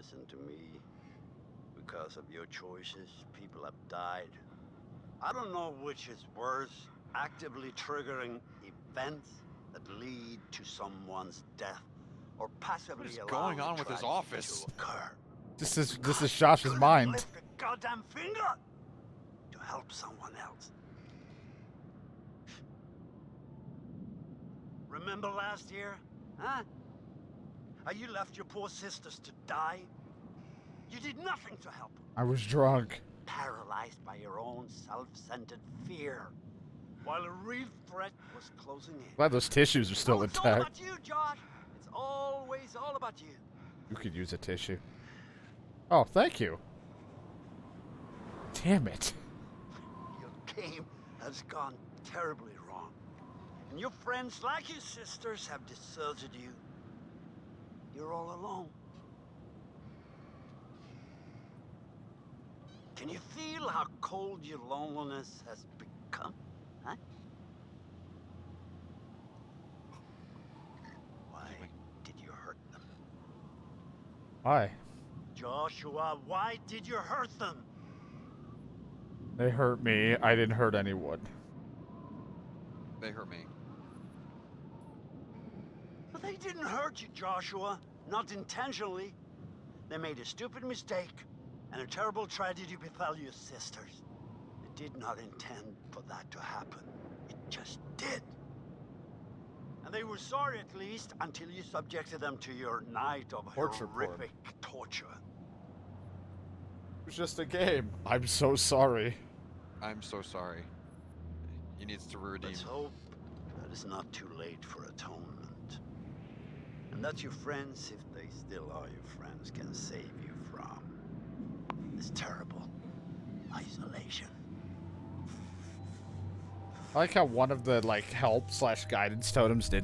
listen to me. Because of your choices, people have died. I don't know which is worse, actively triggering events that lead to someone's death, or passively allowing going on with his tragedy office? to occur. This is Josh's mind. Lift a goddamn finger to help someone else. Remember last year? Huh? How you left your poor sisters to die? You did nothing to help them. I was drunk. Paralyzed by your own self-centered fear, while a real threat was closing in. Glad those tissues are still It's all intact. about you, Josh. It's always all about you. You could use a tissue. Oh, thank you. Damn it. Your game has gone terribly wrong. And your friends, like your sisters, have deserted you. You're all alone. Can you feel how cold your loneliness has become? Huh? Why did you hurt them? Why? Joshua, why did you hurt them? They hurt me. I didn't hurt anyone. They hurt me. But they didn't hurt you, Joshua. Not intentionally. They made a stupid mistake, and a terrible tragedy befell your sisters. They did not intend for that to happen. It just did. And they were sorry, at least, until you subjected them to your night of horrific torture. It was just a game. I'm so sorry. I'm so sorry. He needs to redeem. Let's hope that it's not too late for atonement. And that your friends, if they still are your friends, can save you from this terrible isolation. I like how one of the help/guidance totems did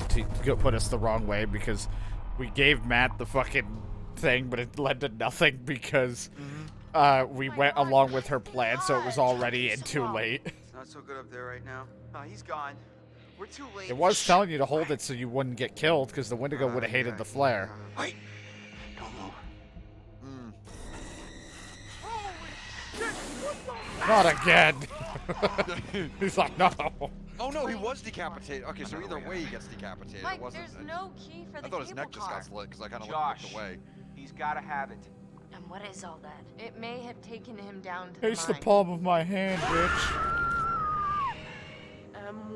put us the wrong way because we gave Matt the fucking thing, but it led to nothing because we went along with her plan, so it was already in too late. It's not so good up there right now. He's gone. We're too late. It was telling you to hold it so you wouldn't get killed because the Wendigo would have hated the flare. Wait! Don't move. Not again! He's like, no. Oh no, he was decapitated. Okay, so either way he gets decapitated. Mike, it wasn't. there's no key for the I thought his cable neck just car. got slit because I kind of Josh. looked away. He's gotta have it. And what is all that? It may have taken him down to Taste the mine. palm of my hand, bitch.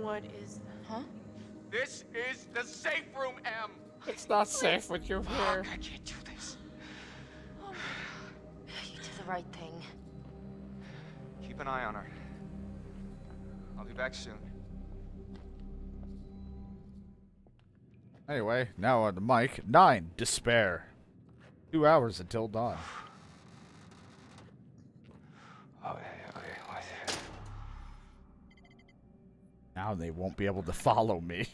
What is... Huh? This is the safe room, M. It's not safe with you here. I can't do this. Oh, you did the right thing. Keep an eye on her. I'll be back soon. Anyway, now on the mic. 9. Despair. 2 hours until dawn. Okay. Now they won't be able to follow me.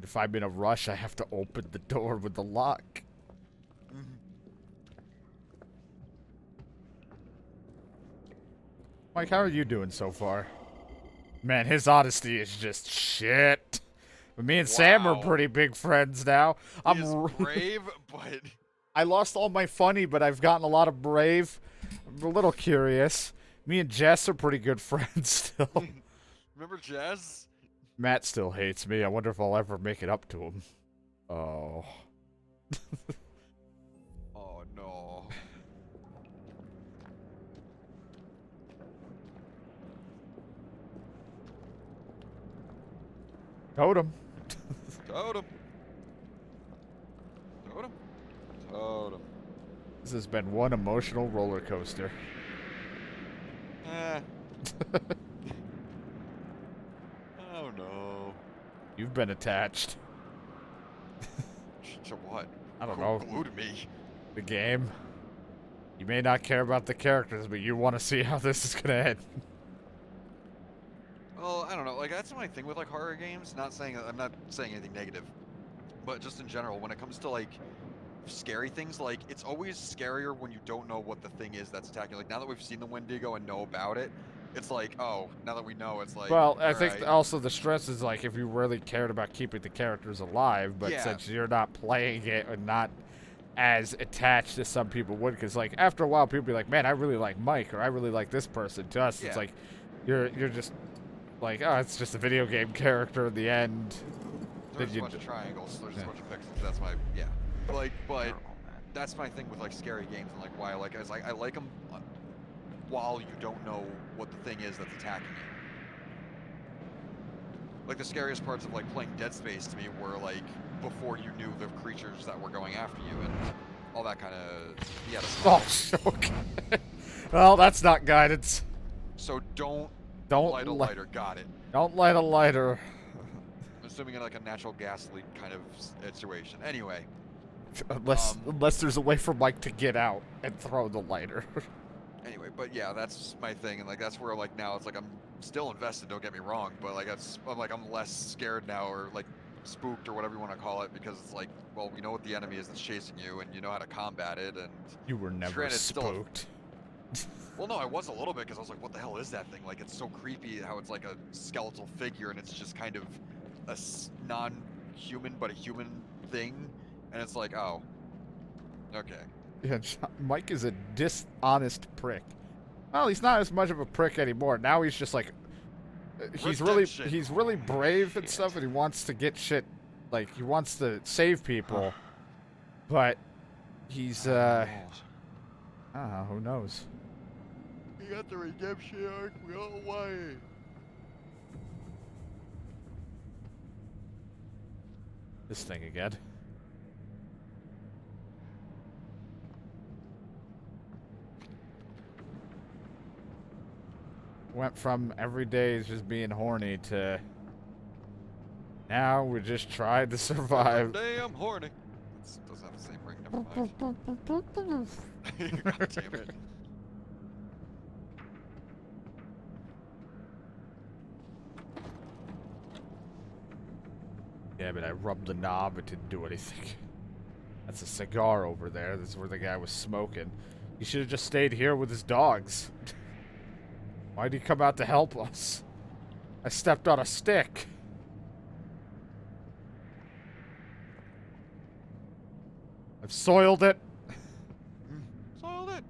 If I'm in a rush, I have to open the door with the lock. Mike, how are you doing so far? Man, his honesty is just shit. But me and Sam are Wow. pretty big friends now. He is brave, but I lost all my funny, but I've gotten a lot of brave. I'm a little curious. Me and Jess are pretty good friends still. remember Jazz? Matt still hates me. I wonder if I'll ever make it up to him. Oh. Oh no. Totem. Totem. Totem. Totem. This has been one emotional roller coaster. Oh no. You've been attached. To what? I don't Who know. glued me? The game. You may not care about the characters, but you want to see how this is gonna end. Well, I don't know. Like that's my thing with like horror games. I'm not saying anything negative, but just in general, when it comes to like scary things, like it's always scarier when you don't know what the thing is that's attacking. Like now that we've seen the Wendigo and know about it, it's like, oh, now that we know, it's like, Well, I all think right. also the stress is like if you really cared about keeping the characters alive, but Yeah. since you're not playing it and not as attached as some people would, because like after a while people be like, man, I really like Mike or I really like this person. To us, it's Yeah. like you're just like, oh, it's just a video game character in the end. There's a bunch of triangles. There's Yeah. a bunch of pixels. That's my Like, but Terrible, man. that's my thing with like scary games and like why I like it. Is like I like them while you don't know what the thing is that's attacking you. Like the scariest parts of like playing Dead Space to me were like before you knew the creatures that were going after you and all that kind of Oh, okay. Well, that's not guidance. So don't Don't light a lighter. Got it. Don't light a lighter. I'm assuming in like a natural gas leak kind of situation. Anyway. Unless there's a way for Mike to get out and throw the lighter. Anyway, but yeah, that's my thing, and like that's where like now it's like I'm still invested. Don't get me wrong, but like I'm less scared now, or like spooked, or whatever you want to call it, because it's like, well, you know what the enemy is that's chasing you, and you know how to combat it, and You were never granted, spooked. well, no, I was a little bit because I was like, what the hell is that thing? Like it's so creepy how it's like a skeletal figure, and it's just kind of a non-human but a human thing, and it's like, oh, okay. Yeah, Mike is a dishonest prick. Well, he's not as much of a prick anymore. Now he's just like, he's really brave and stuff, and he wants to get shit, like he wants to save people, but he's I don't know, who knows? He got the redemption arc. We all want it. This thing again. Went from every day is just being horny to now we're just trying to survive. Damn horny. It doesn't have the same ring. Never mind. God damn it. Yeah, but I rubbed the knob, it didn't do anything. That's a cigar over there. This is where the guy was smoking. He should have just stayed here with his dogs. Why'd he come out to help us? I stepped on a stick. I've soiled it. Soiled it.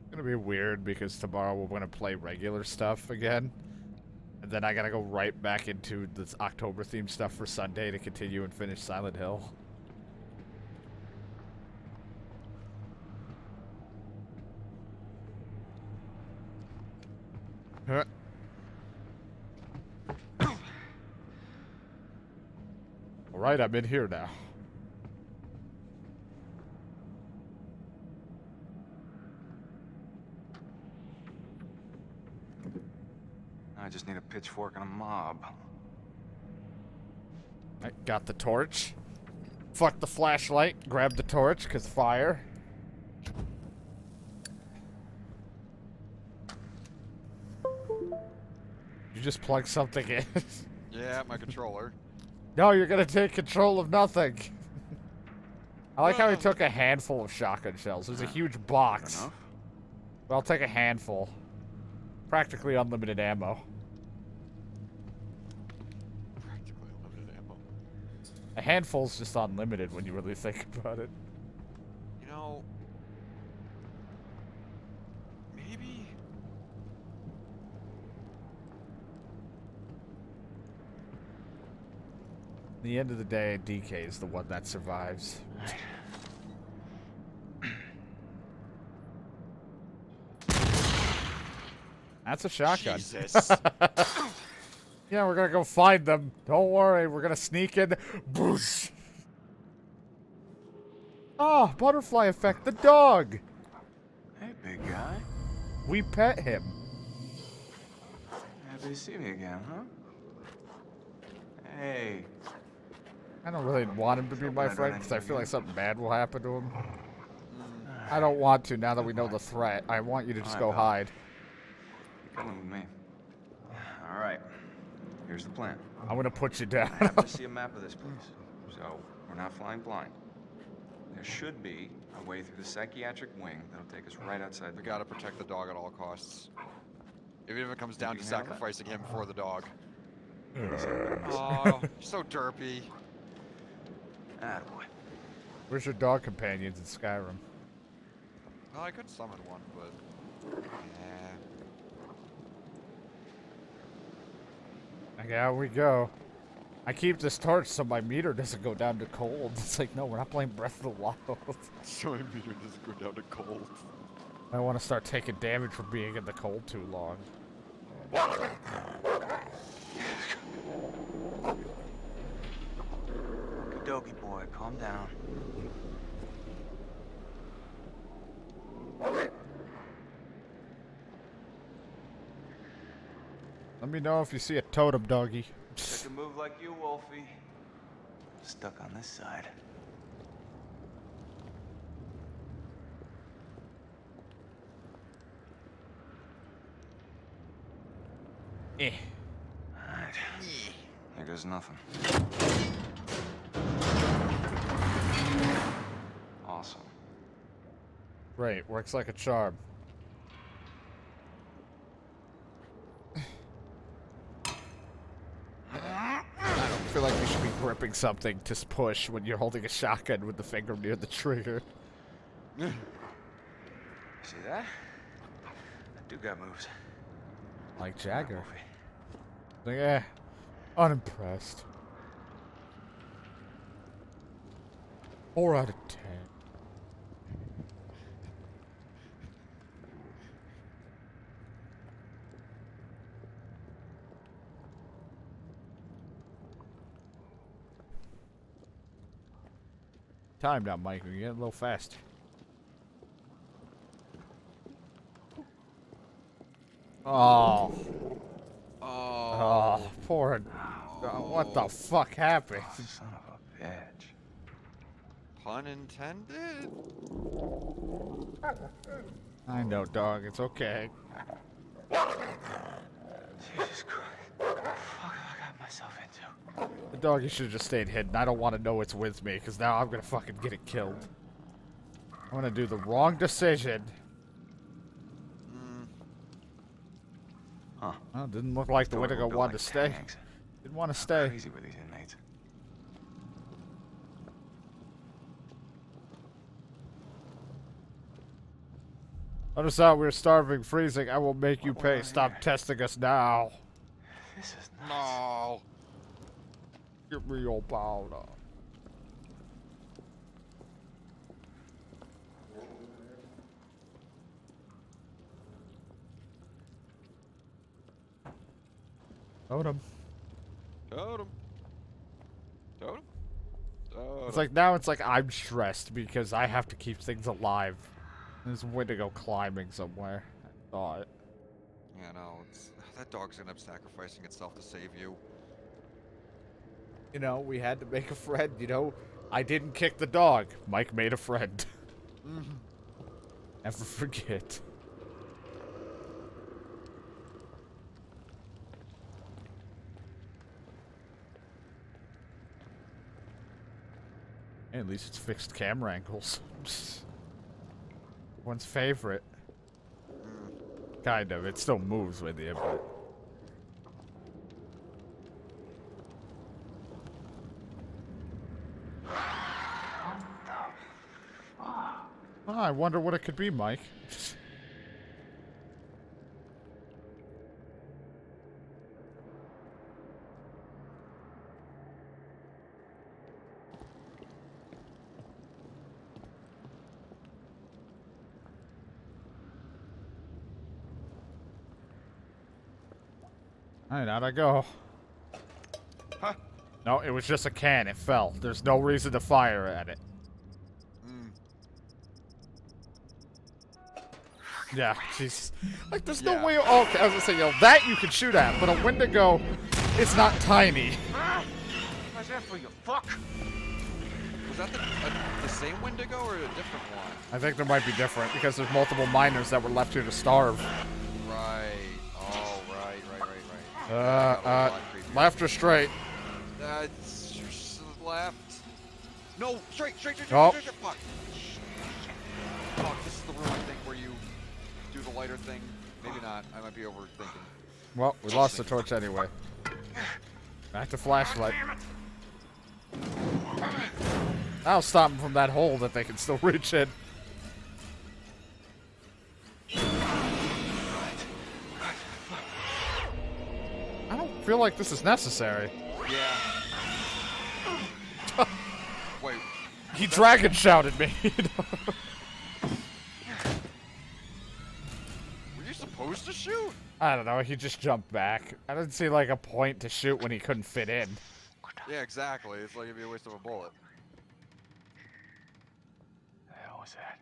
It's gonna be weird because tomorrow we're gonna play regular stuff again. And then I gotta go right back into this October themed stuff for Sunday to continue and finish Silent Hill. Huh. Alright, I'm in here now. I just need a pitchfork and a mob. I got the torch. Fuck the flashlight. Grab the torch, because fire. You just plug something in. Yeah, my controller. No, you're gonna take control of nothing. I like how he took a handful of shotgun shells. There's a huge box. Enough? But I'll take a handful. Practically unlimited ammo. Practically unlimited ammo. A handful's just unlimited when you really think about it. You know, maybe. At the end of the day, DK is the one that survives. That's a shotgun. Jesus. Yeah, we're gonna go find them. Don't worry, we're gonna sneak in. Boosh! Oh, butterfly effect, the dog! Hey, big guy. We pet him. Happy to see me again, huh? Hey. I don't really want him to be my friend because I feel like something bad will happen to him. I don't want to now that we know the threat. I want you to just go hide. You're coming with me. All right. Here's the plan. I'm gonna put you down. I happen to see a map of this place, so we're not flying blind. There should be a way through the psychiatric wing that'll take us right outside the We gotta protect the dog at all costs. Even if it comes down You to can handle that? sacrificing him for the dog. Oh. Oh, so derpy. Attaboy. Where's your dog companions in Skyrim? Well, I could summon one, but Okay, out we go. I keep this torch so my meter doesn't go down to cold. It's like, no, we're not playing Breath of the Wild. so my meter doesn't go down to cold. I want to start taking damage from being in the cold too long. Doggy boy, calm down. Let me know if you see a totem, doggy. Take a move like you, Wolfie. Stuck on this side. Eh. Alright. Here goes nothing. Awesome. Right, works like a charm. I don't feel like you should be gripping something to push when you're holding a shotgun with the finger near the trigger. See that? That dude got moves. Like Jagger. Like, eh, unimpressed. 4 out of 10. Time now, Mike. You're getting a little fast. Oh. Oh, poor. What the fuck happened? Son of a bitch. Pun intended. I know, dog. It's okay. Jesus Christ. What the fuck have I got myself into? The doggy should have just stayed hidden. I don't want to know it's with me, because now I'm going to fucking get it killed. I'm going to do the wrong decision. Huh. Well, didn't look like the Wendigo wanted to stay. Didn't want to stay. Crazy with these inmates. Understand we're starving, freezing. I will make you pay. Stop testing us now. This is nuts. No. Give me your powder. Totem. Totem. Totem. Totem. It's like now it's like I'm stressed because I have to keep things alive. There's Wendigo climbing somewhere. I thought. Yeah, no, that dog's gonna end up sacrificing itself to save you. You know, we had to make a friend, you know? I didn't kick the dog. Mike made a friend. Never forget. Hey, at least it's fixed camera angles. One's favorite. Kind of. It still moves with you, but... Oh, I wonder what it could be, Mike. Alright, out I go. Huh? No, it was just a can. It fell. There's no reason to fire at it. Yeah, jeez. Like, there's no way. Oh, okay, I was gonna say, yo, that you can shoot at, but a Wendigo, it's not tiny. What's that for, you fuck? Was that the same Wendigo or a different one? I think there might be different because there's multiple miners that were left here to starve. Right. Oh, right. Left or straight? It's left. No, straight. Oh. Fuck. Fuck, this is the room, I think, where you do the lighter thing. Maybe not. I might be overthinking. Well, we lost the torch anyway. Back to flashlight. That'll stop them from that hole that they can still reach in. I don't feel like this is necessary. Yeah. Wait. He dragon shouted me. Were you supposed to shoot? I don't know, he just jumped back. I didn't see like a point to shoot when he couldn't fit in. Yeah, exactly. It's like it'd be a waste of a bullet. The hell was that?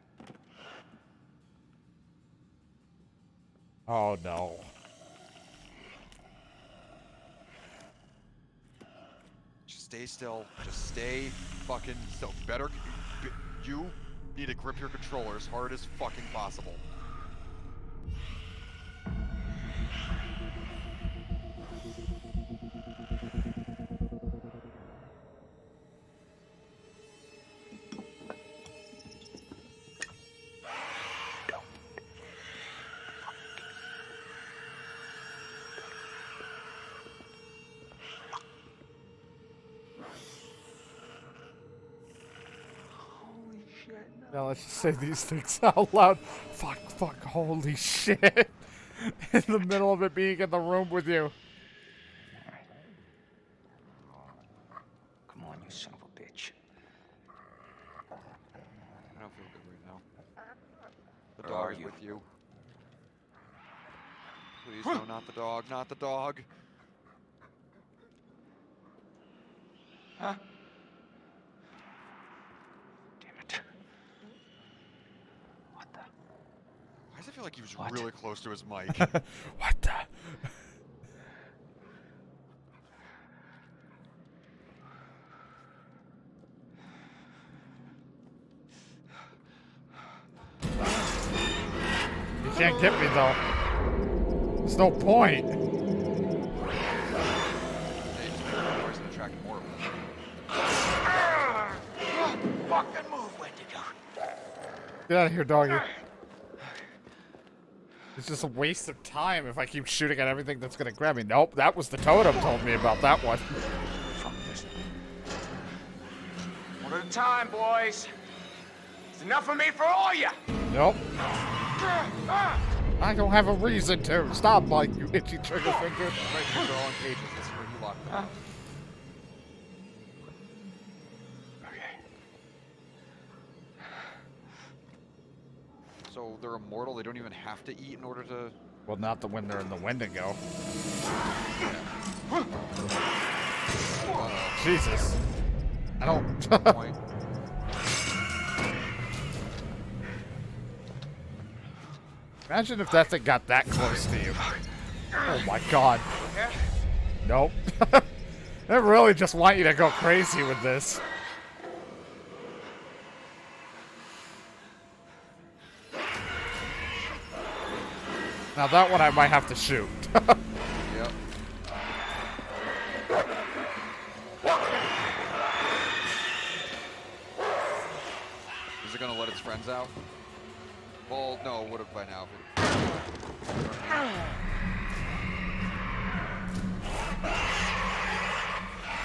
Oh no. Just stay still. Just stay fucking still. Better. You need to grip your controller as hard as fucking possible. Now let's just say these things out loud. Fuck, holy shit. In the middle of it being in the room with you. Come on, you son of a bitch. I don't feel good right now. The Where dog are is you? with you. Please, no, not the dog. Not the dog. Huh? Damn it. What the? Why does it feel like he was What? really close to his mic? What the? You can't get me though. There's no point. They just made the noise and attracted more of them. Fucking move, Wendigo. Get out of here, doggy. It's just a waste of time if I keep shooting at everything that's gonna grab me. Nope, that was the totem told me about that one. Fuck this. One at a time, boys. It's enough of me for all of you. Nope. I don't have a reason to. Stop, Mike, you itchy trigger finger. Right, these are all in cages. This is where you lock them. Okay. So they're immortal. They don't even have to eat in order to. Well, not the when they're in the Wendigo. Jesus. I don't. Point. Imagine if that thing got that close to you. Oh my god. Nope. They really just want you to go crazy with this. Now that one I might have to shoot. Yep. Is it gonna let its friends out? Well, no, it would have by now.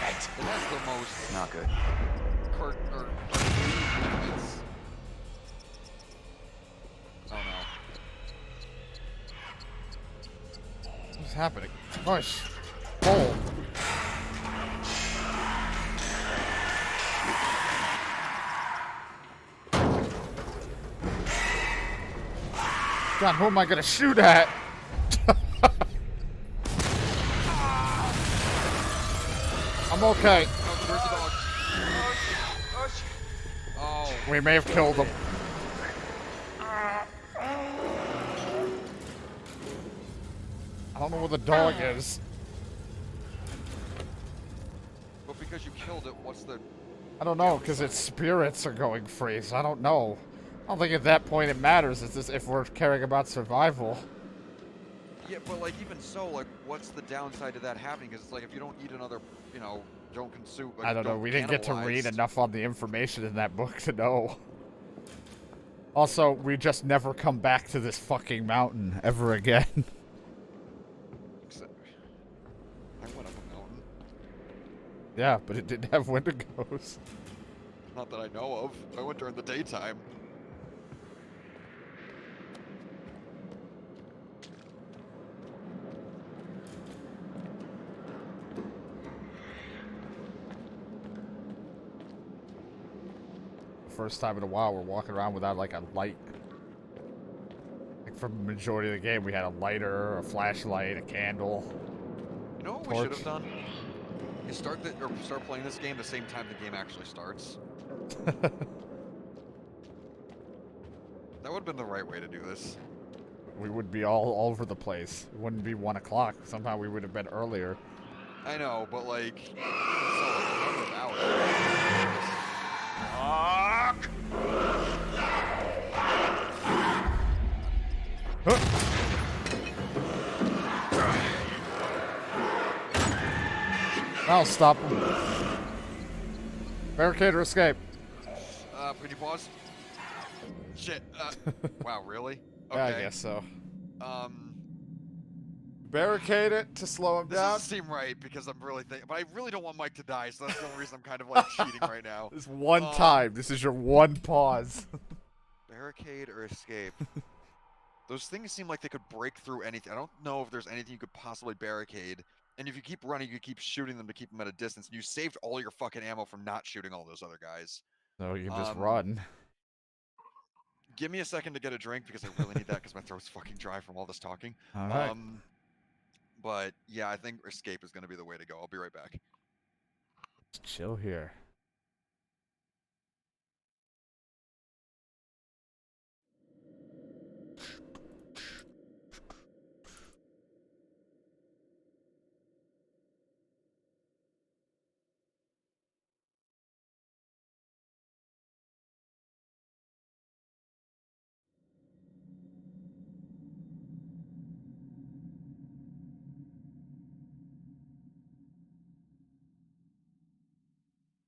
It has the most Not good. movements. Oh no. What's happening? Push. Pull. God, who am I gonna shoot at? I'm okay. Oh, where's the dog? Oh, We may have killed him. I don't know where the dog is. but because you killed it, what's the... I don't know, because its spirits are going free, so I don't know. I don't think at that point it matters. It's just if we're caring about survival. Yeah, but like even so, like what's the downside to that happening? Because it's like if you don't eat another, you know, don't consume. Like, I don't know. We didn't get to read cannibalize- enough on the information in that book to know. Also, we just never come back to this fucking mountain ever again. Except, I went up a mountain. Yeah, but it didn't have Wendigos. Not that I know of. I went during the daytime. First time in a while we're walking around without like a light. Like for the majority of the game we had a lighter, a flashlight, a candle. You know what we should have done? You start playing this game the same time the game actually starts. That would have been the right way to do this. We would be all over the place. It wouldn't be 1 o'clock. Somehow we would have been earlier. I know, but like, even so, like, another hour. Fuck! I'll stop him. Barricade or escape. Could you pause? Shit. Wow, really? Okay. Yeah, I guess so. Um, Barricade it to slow him this down. doesn't seem right because I'm really thinking, but I really don't want Mike to die, so that's the only reason I'm kind of like cheating right now. This one time. This is your one pause. Barricade or escape. Those things seem like they could break through anything. I don't know if there's anything you could possibly barricade. And if you keep running, you keep shooting them to keep them at a distance. You saved all your fucking ammo from not shooting all those other guys. No, you can just run. Give me a second to get a drink because I really need that because my throat's fucking dry from all this talking. All right. But yeah, I think escape is going to be the way to go. I'll be right back. Just chill here.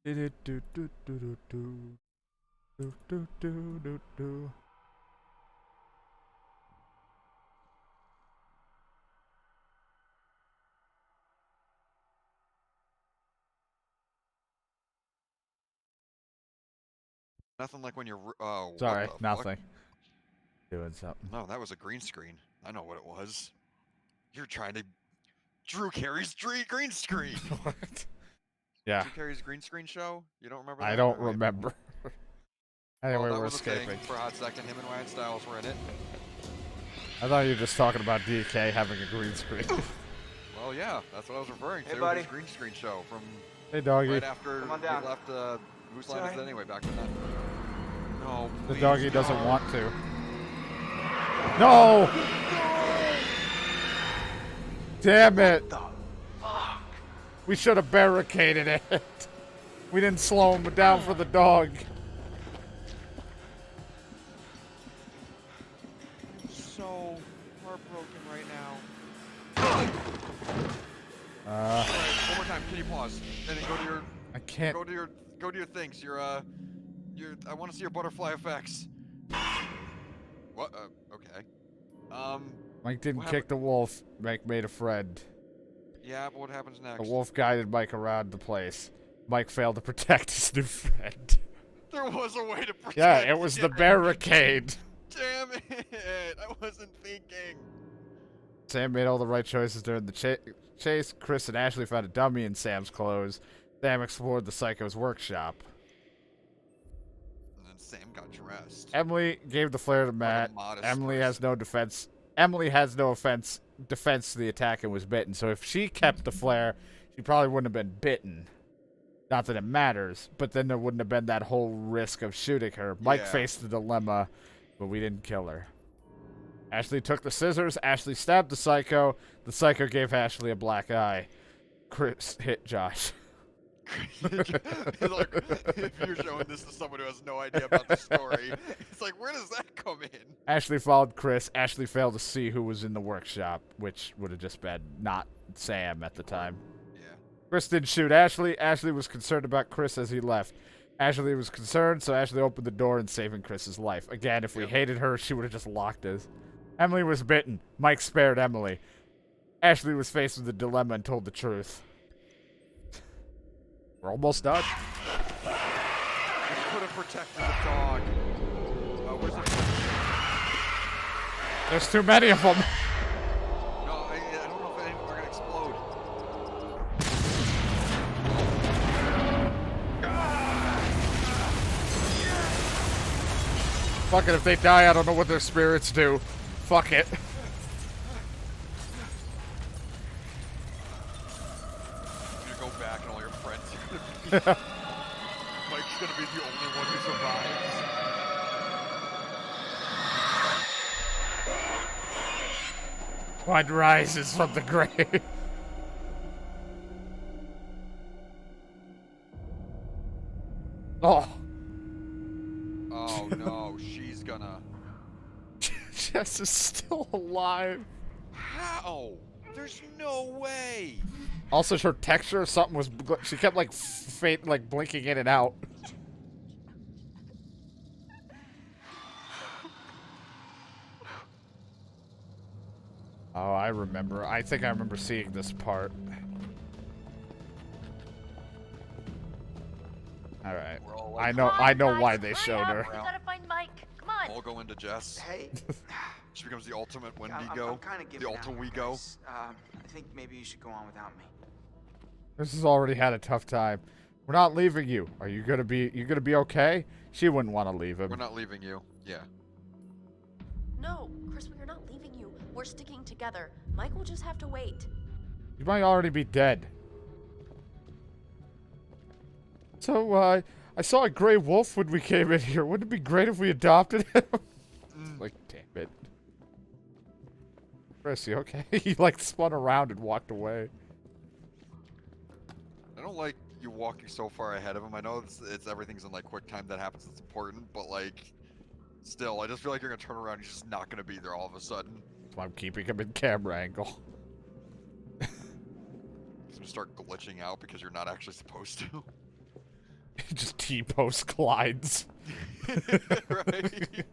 Do do do do do do do do do do do. Nothing like when you're. Oh, Sorry, what the nothing. Fuck? Doing something. No, that was a green screen. I know what it was. You're trying to. Drew Carey's green screen. What? Yeah. Drew Carey's green screen show. You don't remember that? I don't Right. remember. Anyway, Well, that we're was a thing escaping. for a hot second. Him and Ryan Stiles were in it. I thought you were just talking about DK having a green screen. Well, yeah, that's what I was referring to. Hey, buddy. His green screen show from Hey, doggy. right after Come on he down. left Goose Land Sorry. anyway back to that. No, The please, doggy doesn't no. want to. No! Damn it! We should have barricaded it. We didn't slow him down for the dog. So heartbroken right now. Alright, one more time. Can you pause and then go to your I can't. go to your things. Your I want to see your butterfly effects. What? Okay. Mike didn't what kick the wolf. Mike made a friend. Yeah, but what happens next? The wolf guided Mike around the place. Mike failed to protect his new friend. There was a way to protect. Yeah, it was the it. barricade. Damn it! I wasn't thinking. Sam made all the right choices during the chase. Chris and Ashley found a dummy in Sam's clothes. Sam explored the Psycho's workshop. And then Sam got dressed. Emily gave the flare to Matt. modest Emily person. has no defense. Emily has no defense to the attack and was bitten. So if she kept the flare, she probably wouldn't have been bitten. Not that it matters, but then there wouldn't have been that whole risk of shooting her. Mike Yeah. faced the dilemma, but we didn't kill her. Ashley took the scissors. Ashley stabbed the Psycho. The Psycho gave Ashley a black eye. Chris hit Josh. Like, if you're showing this to someone who has no idea about the story, it's like, where does that come in? Ashley followed Chris. Ashley failed to see who was in the workshop, which would have just been not Sam at the time. Yeah. Chris didn't shoot Ashley. Ashley was concerned about Chris as he left. Ashley was concerned, so Ashley opened the door and saving Chris's life. Again, if we hated her, she would have just locked us. Emily was bitten. Mike spared Emily. Ashley was faced with a dilemma and told the truth. We're almost done. We could have protected the dog. Where's the... There's too many of them. No, I don't know if any of them are going to explode. Fuck it, if they die, I don't know what their spirits do. Fuck it. You're going to go back and all your friends are going to be... Mike's going to be the only one who survives. One rises from the grave. Oh. Oh no, she's gonna... Jess is still alive. How? There's no way. Also, her texture or something was... She kept, like, faint, like, blinking in and out. Oh, I remember. I think I remember seeing this part. Alright. I know why they showed her. We gotta find Mike. Come on. I'll go into Jess. Hey. She becomes the ultimate I'm Wendigo. kind of The giving ultimate out, Wego. guys. I think maybe you should go on without me. This has already had a tough time. We're not leaving you. Are you gonna be okay? She wouldn't want to leave him. We're not leaving you. Yeah. No, Chris, we are not leaving you. We're sticking together. Mike will just have to wait. You might already be dead. So, I saw a gray wolf when we came in here. Wouldn't it be great if we adopted him? Like, damn it. Chris, you okay? He, like, spun around and walked away. I don't like you walking so far ahead of him. I know it's everything's in like quick time that happens. It's important, but like, still, I just feel like you're gonna turn around. He's just not gonna be there all of a sudden. That's why I'm keeping him in camera angle. He's gonna start glitching out because you're not actually supposed to. Just T-post glides. Right?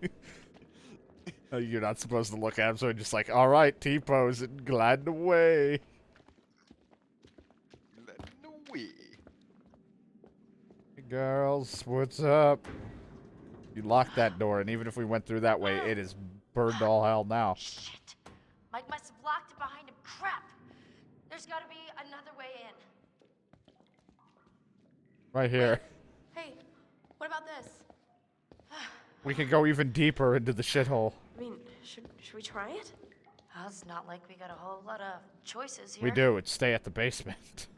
You're not supposed to look at him, so just like, all right, T-pose and glide away. Wee. Hey girls, what's up? You locked that door, and even if we went through that way, it is burned all hell now. Shit. Mike must have locked it behind him. Crap. There's gotta be another way in. Right here. Hey, what about this? We can go even deeper into the shithole. I mean, should we try it? Well, it's not like we got a whole lot of choices here. We do. It's stay at the basement.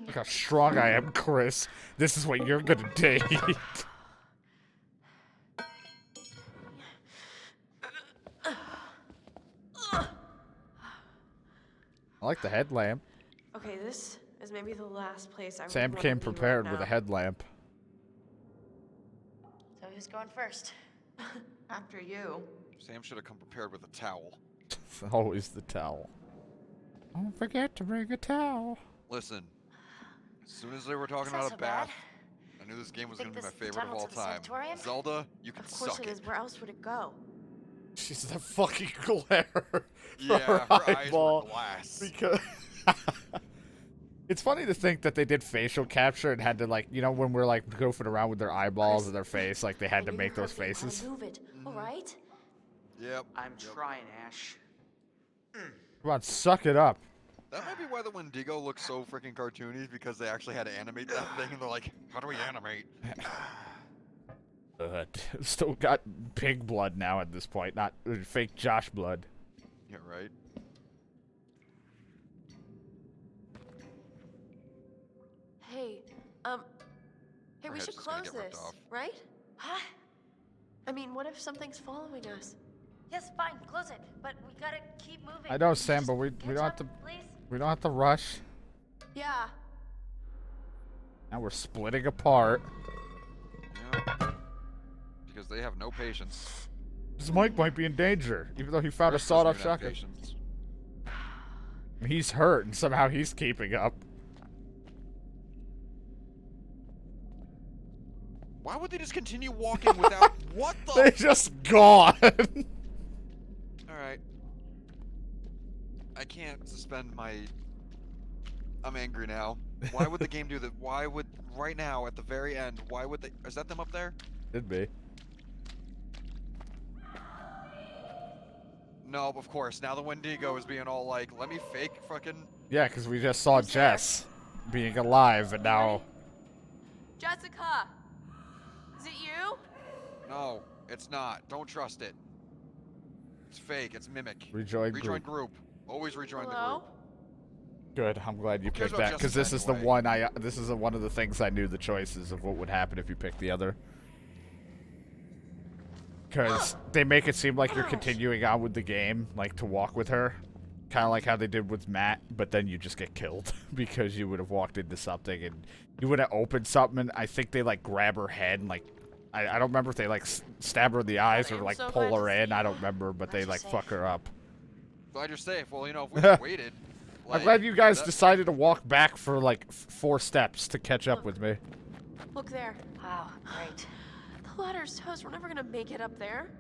Look how strong I am, Chris. This is what you're gonna date. I like the headlamp. Okay, this is maybe the last place I would Sam wanna came be prepared right with a now. headlamp. So who's going first? After you. Sam should have come prepared with a towel. Always the towel. Don't forget to bring a towel. Listen, as soon as they were talking It's not about so a bath, bad. I knew this game was Think going to be my this favorite of tunnel all to the time. sanatorium? Zelda, you can Of course suck it is. Where else would it go? She's the fucking glare. Yeah, her her eyes eyeball. were glass. Because it's funny to think that they did facial capture and had to, like, you know, when we're like goofing around with their eyeballs and their face, like they had to Maybe make you those heard me. faces. I'll move it. All right. Yep. I'm trying, Ash. Come on, suck it up. That might be why the Wendigo looks so freaking cartoony, is because they actually had to animate that thing, and they're like, how do we animate? Still got pig blood now at this point, not fake Josh blood. Yeah, right? Hey, Her we head's should just gonna close get ripped this, off. right? Huh? I mean, what if something's following us? Yes, fine. Close it. But we gotta keep moving. I know, Sam, Just but we catch don't have up, to. Please. We don't have to rush. Yeah. Now we're splitting apart. Yeah. Because they have no patience. This Mike might be in danger, even though he found a Chris doesn't sawed-off even have shotgun. patience. He's hurt, and somehow he's keeping up. Why would they just continue walking without... What the... They just gone. Alright. I can't suspend my... I'm angry now. Why would the game do that? Why would... Right now, at the very end, why would they... Is that them up there? Could be. No, of course. Now the Wendigo is being all like, let me fake fucking... Yeah, because we just saw Jess being alive, and now... Jessica! Is it you? No, it's not. Don't trust it. It's fake. It's mimic. Rejoin Rejoin group. group. Always rejoin the Hello? group. Good, I'm glad you Who cares picked about that, because Jessica this is the anyway? one this is one of the things I knew the choices of what would happen if you picked the other. Because they make it seem like you're continuing on with the game, like to walk with her. Kind of like how they did with Matt, but then you just get killed because you would have walked into something and you would have opened something and I think they like grab her head and like, I don't remember if they like stab her in the eyes or I'm like so pull glad her to in, see I you. don't remember, but they Glad you're like safe. fuck her up. Glad you're safe. Well, you know, if we just waited... I'm like, glad you guys that- decided to walk back for like 4 steps to catch up with me. Look there. Wow, great. The ladder's toast. We're never gonna make it up there.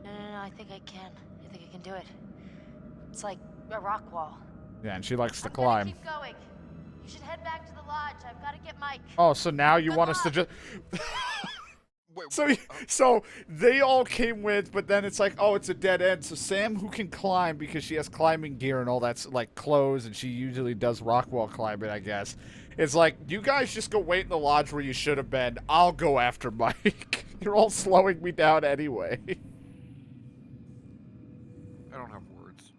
No, I think I can. I think I can do it. It's like a rock wall. Yeah, and she likes to I'm gonna climb. keep going. You should head back to the lodge. I've got to get Mike. Oh, so now you Good want us to luck. just... Wait, So, wait, so they all came with, but then it's like, oh, it's a dead end. So Sam, who can climb because she has climbing gear and all that's like clothes, and she usually does rock wall climbing, I guess. It's like, you guys just go wait in the lodge where you should have been. I'll go after Mike. You're all slowing me down anyway. I don't have words.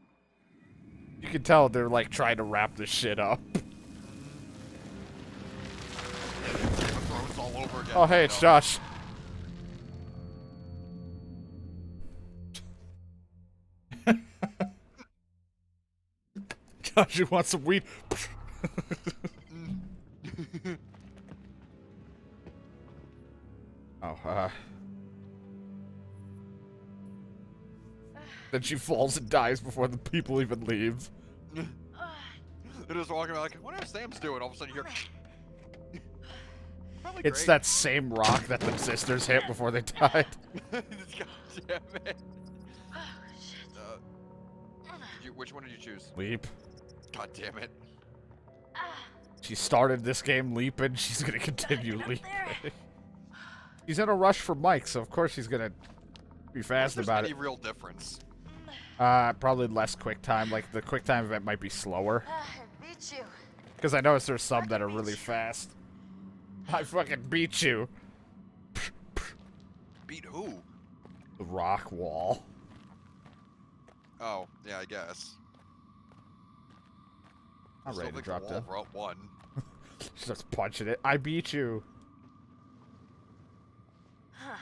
You can tell they're like trying to wrap this shit up. Thrones all over again. Oh, hey, it's No. Josh. Josh, you want some weed? Oh, then she falls and dies before the people even leave. They're just walking around like, I wonder how Sam's doing. All of a sudden you hear... Probably It's great. that same rock that the sisters hit before they died. God damn it. Oh, shit. Which one did you choose? Leap. God damn it. She started this game leaping. She's gonna continue Get up leaping. there. She's in a rush for Mike, so of course she's gonna be fast There's about any it. real difference. Probably less quick time. Like the quick time event might be slower. I beat you. Because I noticed there's some that are really fast. I fucking beat you. Beat who? The rock wall. Oh, yeah, I guess. I'm Still ready to think drop the down. wall won. She's just punching it. I beat you. Huh.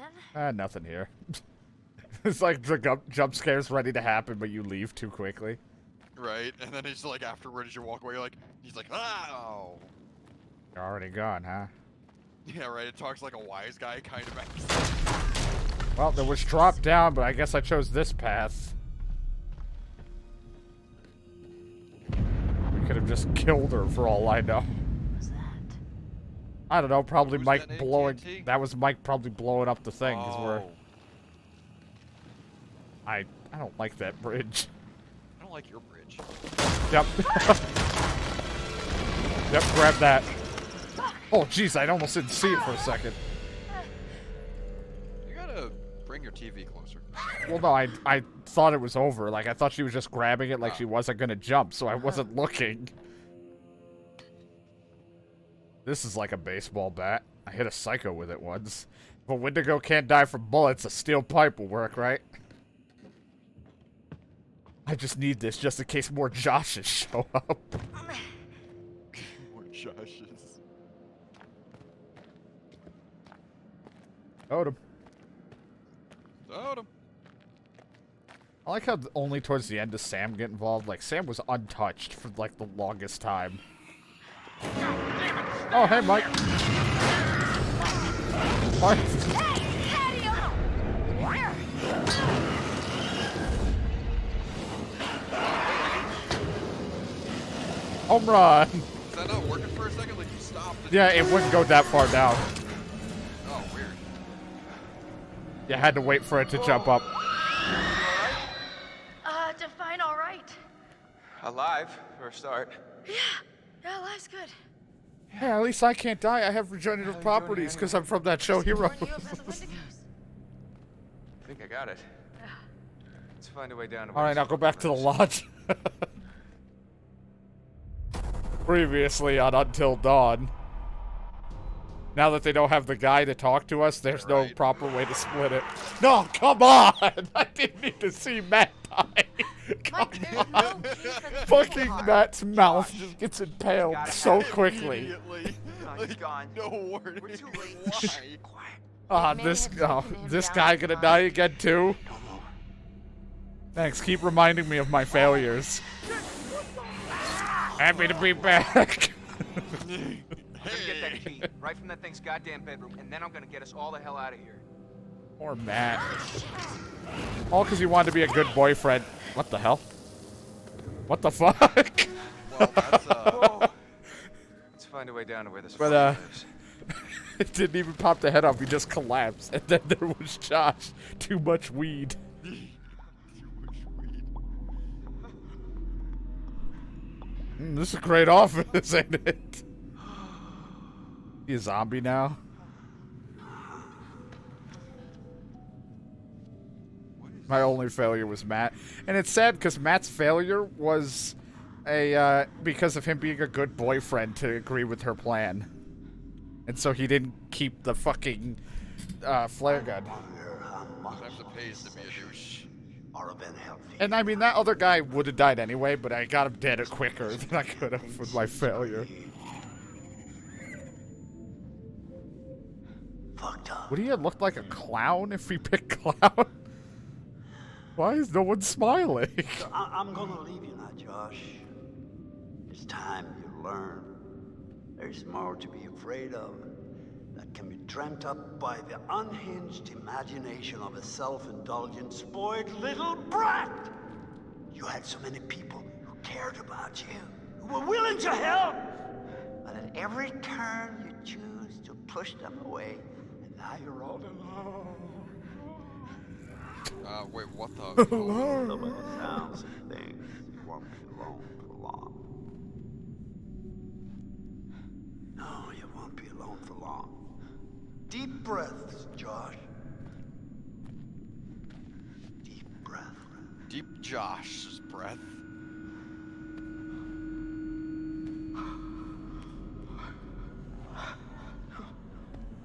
Okay, then. Nothing here. It's like the jump scare's ready to happen, but you leave too quickly. Right? And then he's like, afterwards, you walk away, you're like, he's like, ah! Oh. You're already gone, huh? Yeah, right. It talks like a wise guy kind of accent. Well, there was drop down, but I guess I chose this path. We could have just killed her for all I know. What was that? I don't know, probably Who's Mike that blowing... AT&T? That was Mike probably blowing up the thing, because we're... Oh. I don't like that bridge. I don't like your bridge. Yep. Yep, grab that. Oh, jeez, I almost didn't see it for a second. You gotta bring your TV closer. Well, no, I thought it was over. Like, I thought she was just grabbing it like Oh. she wasn't gonna jump, so I wasn't looking. This is like a baseball bat. I hit a psycho with it once. If a Wendigo can't die from bullets, a steel pipe will work, right? I just need this just in case more Joshes show up. More Joshes. Totem. Totem. I like how only towards the end does Sam get involved. Like, Sam was untouched for, like, the longest time. Oh, hey, Mike. What? Home run! Is that not working for a second? Like you stopped? Yeah, it wouldn't go that far down. Oh, weird. You had to wait for it to jump up. Define all right. Alive, for a start. Yeah, life's good. Hey, at least I can't die. I have regenerative properties because I'm from that show, Hero. Warn you of the Wendigos. I think I got it. Let's find a way down to Alright, now go back to the lodge. Previously on Until Dawn. Now that they don't have the guy to talk to us, there's no proper way to split it. No, come on! I didn't need to see Matt die. Mike, there's no key for the Fucking Matt's mouth just gets impaled so quickly. Immediately. No, he's gone. No warning. We're too late. Why? Ah, Man, this have something to him this down guy the gonna spine. die again too? Thanks, keep reminding me of my failures. Happy to be back. I'm gonna get that key right from that thing's goddamn bedroom, and then I'm gonna get us all the hell out of here. Poor Matt. All because he wanted to be a good boyfriend. What the hell? What the fuck? Well, that's Let's find a way down to where this But, fucker lives. It didn't even pop the head off, he just collapsed. And then there was Josh. Too much weed. This is a great office, ain't it? He a zombie now? My only failure was Matt. And it's sad because Matt's failure was a because of him being a good boyfriend to agree with her plan. And so he didn't keep the fucking flare gun. sometimes it pays to be a douche. Or have been healthy. And I mean, that other guy would have died anyway, but I got him dead quicker than I could have with my failure. Fucked up. Would he have looked like a clown if he picked clown? Why is no one smiling? I'm gonna leave you now, Josh. It's time you learn. There's more to be afraid of that can be dreamt up by the unhinged imagination of a self-indulgent, spoiled little brat. You had so many people who cared about you, who were willing to help. But at every turn, you choose to push them away, and now you're all alone. Wait, what the? Some of the sounds and things, you won't be alone for long. No, you won't be alone for long. Deep breaths, Josh. Deep breath. Deep Josh's breath.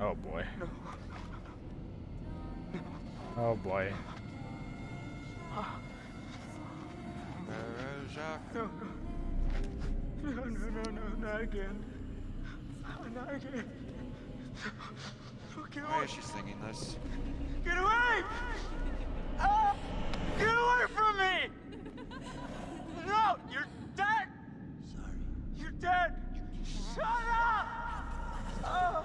Oh boy. Oh boy. No, not again. Not again. Get Why away! is she singing this? Get away! Ah! Get away from me! No, you're dead! Sorry. You're dead! Shut up! Oh,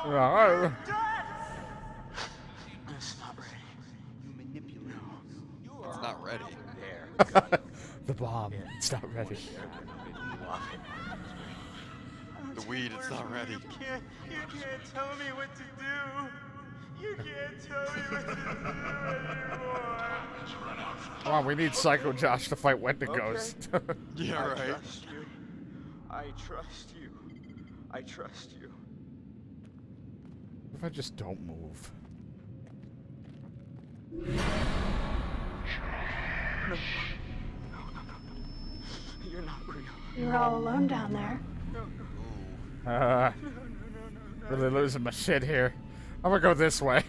no! Alright. Dead! It's not ready. You manipulate. It's not ready. There. The bomb. It's not ready. The weed, it's not ready. You can't tell me what to do. You can't tell me what to do anymore. Come on, we need Psycho Josh to fight Wendigos. Yeah, I right. trust you. I trust you. I trust you. If I just don't move. No. You're not real. You're all alone down there. Really losing my shit here. I'm gonna go this way.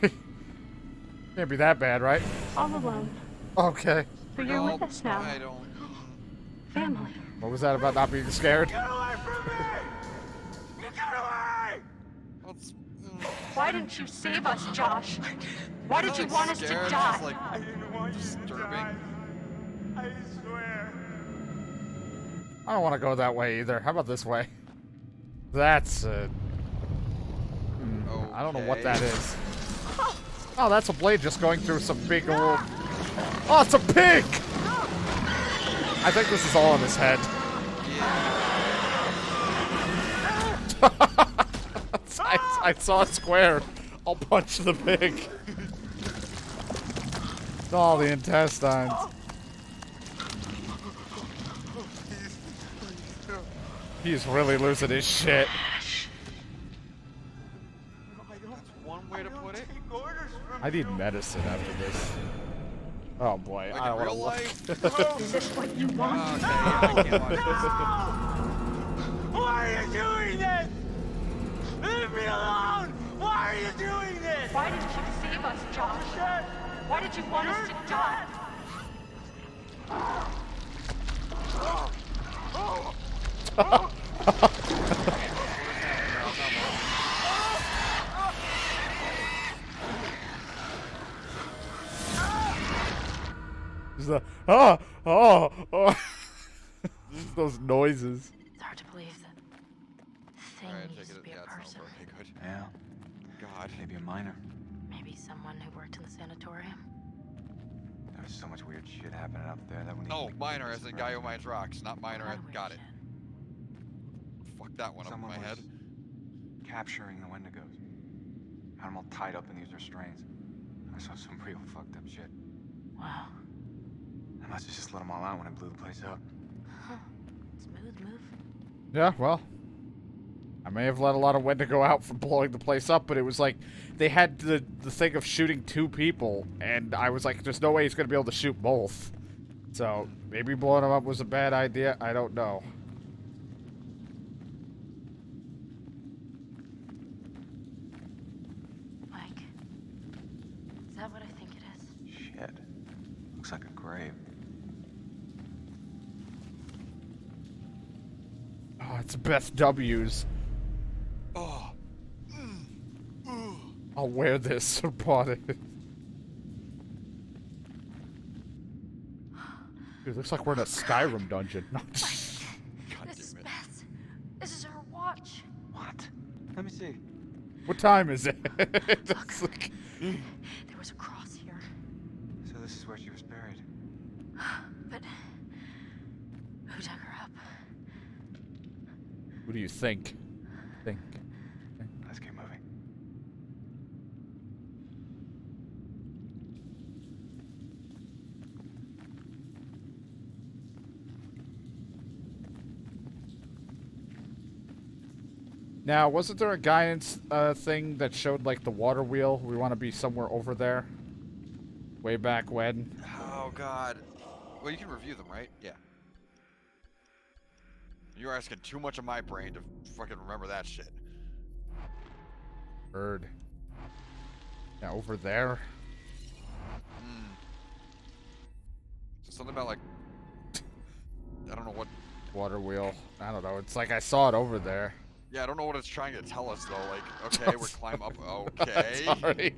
Can't be that bad, right? All alone. Okay. But you're with us now. I don't. Family. What was that about not being scared? Get away from me! Get away! Let's. Why didn't you save us, Josh? Why did you want us to Scared, die? just, like, I didn't want you to disturbing. die. I swear. I don't want to go that way either. How about this way? That's I don't know what that is. Oh, that's a blade just going through some big old... Oh, it's a pig! I think this is all in his head. I saw a square. I'll punch the pig. It's all the intestines. He's really losing his shit. That's one way to put it. Take orders from I need you. medicine after this. Oh boy, Like I in don't real want life. Is this what you want? Okay, yeah, I can't watch Why are you doing this? Leave me alone! Why are you doing this? Why didn't you save us, Josh? Why did you want us to die? Just the oh. Just those noises. It's hard to believe that thing Alright, used to be a it's person. over. Okay, good. Yeah, God. maybe a minor. Maybe someone who worked in the sanatorium. There's so much weird shit happening up there that we need No, to minor as in guy who mines rocks, not minor. What weird Got it. shit. Fuck that one up in Someone my head. was capturing the Wendigos. Had them all tied up in these restraints. I saw some real fucked up shit. Wow. I must have just let them all out when I blew the place up. Huh. Smooth move. Yeah, well, I may have let a lot of Wendigo out from blowing the place up, but it was like they had the thing of shooting 2 people, and I was like, there's no way he's gonna be able to shoot both. So maybe blowing them up was a bad idea. I don't know. Mike. Is that what I think it is? Shit. Looks like a grave. Oh, it's Beth W's. Oh. I'll wear this or bought it. Dude, looks like we're in a Skyrim dungeon. God This damn is it. Beth. This is her watch. What? Let me see. What time is it? It's like- There was a cross here. So this is where she was buried. But who dug her up? What do you think? Think. Let's keep moving. Now, wasn't there a guidance thing that showed like the water wheel? We want to be somewhere over there. Way back when. Oh God. Well, you can review them, right? Yeah. You're asking too much of my brain to fucking remember that shit. Bird. Yeah, over there. So something about like, I don't know what. Water wheel. I don't know. It's like I saw it over there. Yeah, I don't know what it's trying to tell us though. Like, okay, we're climb up. Okay. Sorry.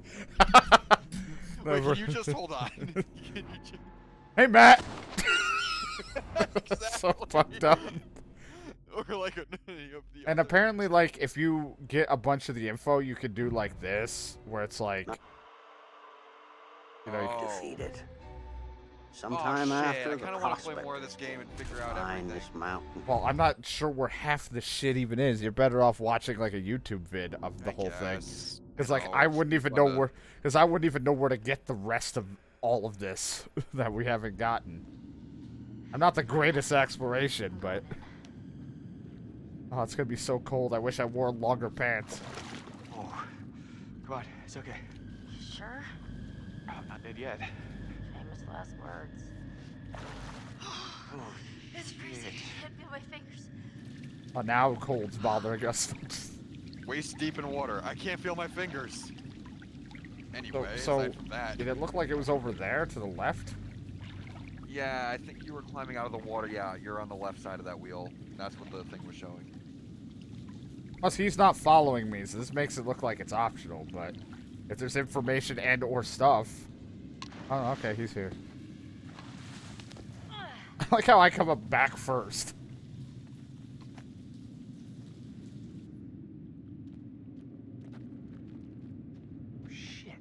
Wait, can you just hold on? Can you just... Hey, Matt. Exactly. So fucked up. Or like the And other- apparently, like, if you get a bunch of the info, you could do like this, where it's like, you know, Oh. Defeated. Oh, Sometime shit. after I the kind of want to play prospect more of this game and figure out find everything. this mountain. well, I'm not sure where half the shit even is. You're better off watching like a YouTube vid of the I whole thing. guess. Because like know, I it's wouldn't even fun know to- where, because I wouldn't even know where to get the rest of all of this that we haven't gotten. I'm not the greatest exploration, but oh, it's gonna be so cold. I wish I wore longer pants. Oh, come on, it's okay. You sure? I'm not dead yet. Famous last words. It's freezing. I can't feel my fingers. Oh, now cold's bothering us. Waist deep in water. I can't feel my fingers. Anyway, so aside from that, did it look like it was over there to the left? yeah, I think you were climbing out of the water. Yeah, you're on the left side of that wheel. That's what the thing was showing. Plus, he's not following me, so this makes it look like it's optional, but if there's information and or stuff... Oh, okay, he's here. I like how I come up back first. Shit.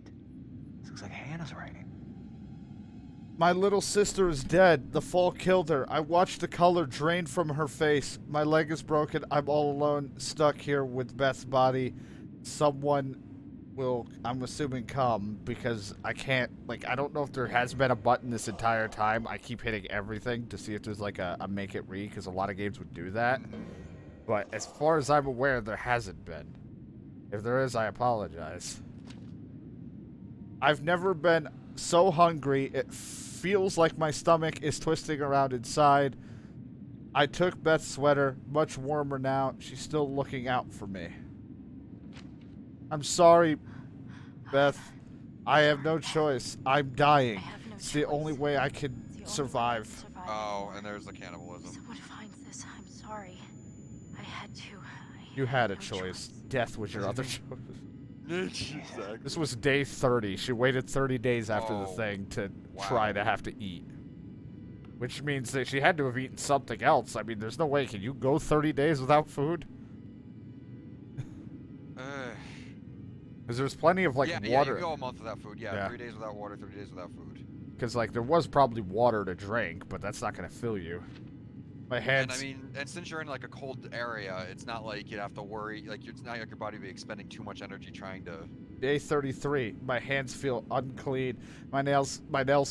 This looks like Hannah's writing. My little sister is dead. The fall killed her. I watched the color drain from her face. My leg is broken. I'm all alone, stuck here with Beth's body. Someone will, I'm assuming, come, because I can't, like, I don't know if there has been a button this entire time. I keep hitting everything to see if there's, like, a make it read, because a lot of games would do that. But as far as I'm aware, there hasn't been. If there is, I apologize. I've never been so hungry, it feels like my stomach is twisting around inside. I took Beth's sweater, much warmer now. She's still looking out for me. I'm sorry, Beth. I have no choice. I'm dying. It's the only way I can survive. Oh, and there's the cannibalism. Someone finds this. I'm sorry. I had to. You had a choice. Death was your other choice. Exactly. This was day 30. She waited 30 days after the thing to try to have to eat. Which means that she had to have eaten something else. I mean, there's no way. Can you go 30 days without food? Because there's plenty of, like, water. Yeah, you go a month without food. Yeah, 3 days without water, 3 days without food. Because, like, there was probably water to drink, but that's not going to fill you. My hands... And, I mean, and since you're in, like, a cold area, it's not like you have to worry. Like, it's not like your body be expending too much energy trying to... Day 33. My hands feel unclean. My nails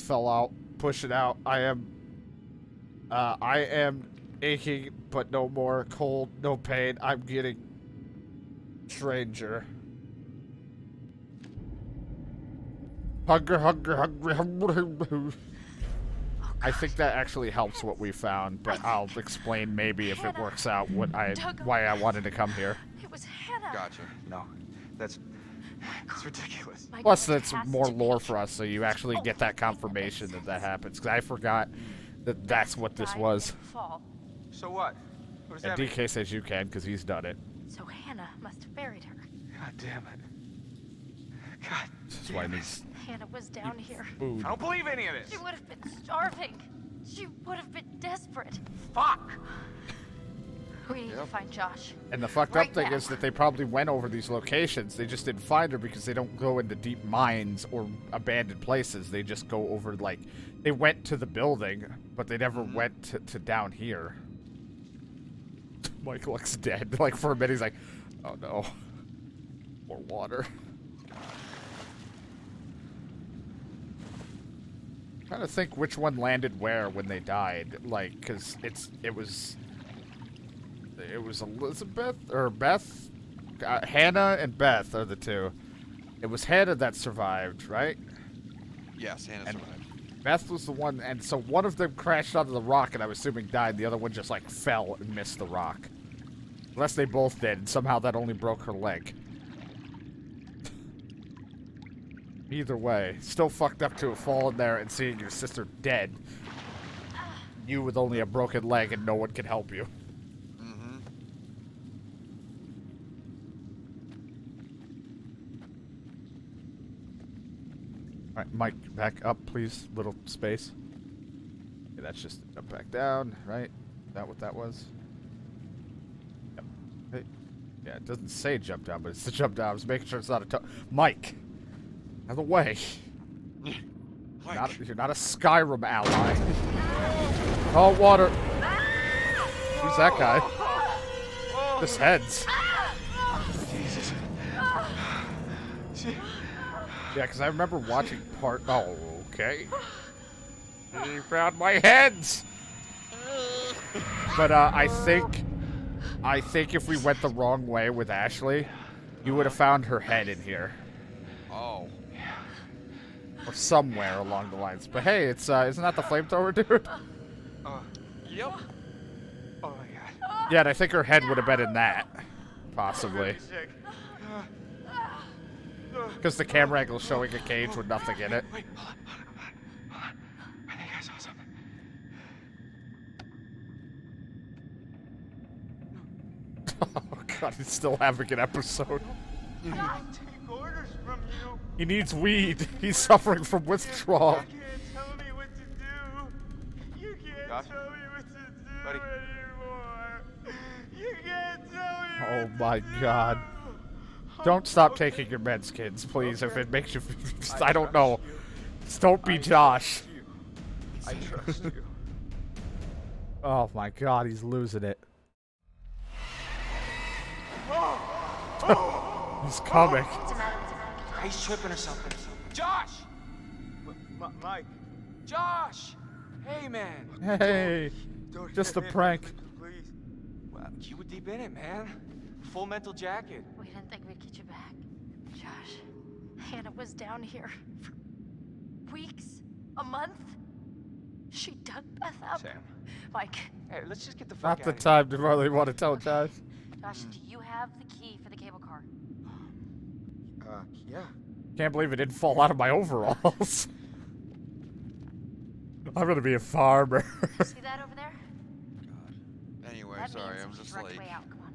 fell out. Push it out. I am aching, but no more. Cold, no pain. I'm getting... stranger. Hunger, hunger, hungry, hungry, hungry. I think that actually helps what we found, but I'll explain maybe if it works out why I wanted to come here. It was Hannah. Gotcha. No, that's ridiculous. Plus, that's more lore for us, so you actually get that confirmation that happens. Because I forgot that that's what this was. So what? What does And that mean? DK says you can, because he's done it. So Hannah must have buried her. God damn it. God. This is why I need Hannah was down here. food. I don't believe any of this. She would have been starving. She would have been desperate. Fuck. We need to find Josh. And the fucked up thing is that they probably went over these locations. They just didn't find her because they don't go into deep mines or abandoned places. They just go over, like, they went to the building, but they never went to down here. Mike looks dead. Like, for a minute, he's like, oh no. More water. I'm trying to think which one landed where when they died. Like, because it was Elizabeth or Beth. Hannah and Beth are the two. It was Hannah that survived, right? Yes, Hannah survived. Beth was the one, and so one of them crashed onto the rock, and I'm assuming died. The other one just like fell and missed the rock. Unless they both did, and somehow that only broke her leg. Either way, still fucked up to have fallen there and seeing your sister dead. You with only a broken leg and no one can help you. Mm-hmm. Alright, Mike, back up, please. Little space. Okay, that's just up, back down, right? Is that what that was? Yep. Hey. Yeah, it doesn't say jump down, but it's the jump down. I was making sure it's not a Mike! Out of the way. You're not a Skyrim ally. Oh, water. Who's that guy? This heads. Jesus. Yeah, because I remember watching part... Oh, okay. He found my heads! But, I think if we went the wrong way with Ashley, you would have found her head in here. Oh. Or somewhere along the lines. But hey, it's, isn't that the flamethrower dude? Yep. Oh my god. Yeah, and I think her head would have been in that. Possibly. Sick. Because the camera angle showing a cage with nothing in it. Wait, hold on. I think I saw something. Oh, God, he's still having an episode. I take orders from you. He needs weed. He's suffering from withdrawal. You can't tell me what to do. You can't Josh? tell me what to do Buddy? anymore. You can't tell me Oh what my to do. God. Don't stop taking your meds, kids, please, if it makes you... I don't know. Just don't be Josh. I trust you. Oh my God, he's losing it. He's coming. What's the matter with you? He's tripping or something. Josh! Mike. Josh! Hey, man. Hey, Don't just a hit me, prank. Please. Well, you were deep in it, man. Full mental jacket. We didn't think we'd get you back. Josh, Hannah was down here for weeks, a month. She dug Beth up. Sam. Mike, Hey, let's just get the fuck Not the out of time to really want to tell Josh. Josh, do you have the key for the cable car? Yeah. Can't believe it didn't fall out of my overalls. I'm gonna be a farmer. See that over there? Anyway, That sorry, means I'm it's just direct like... way out. Come on.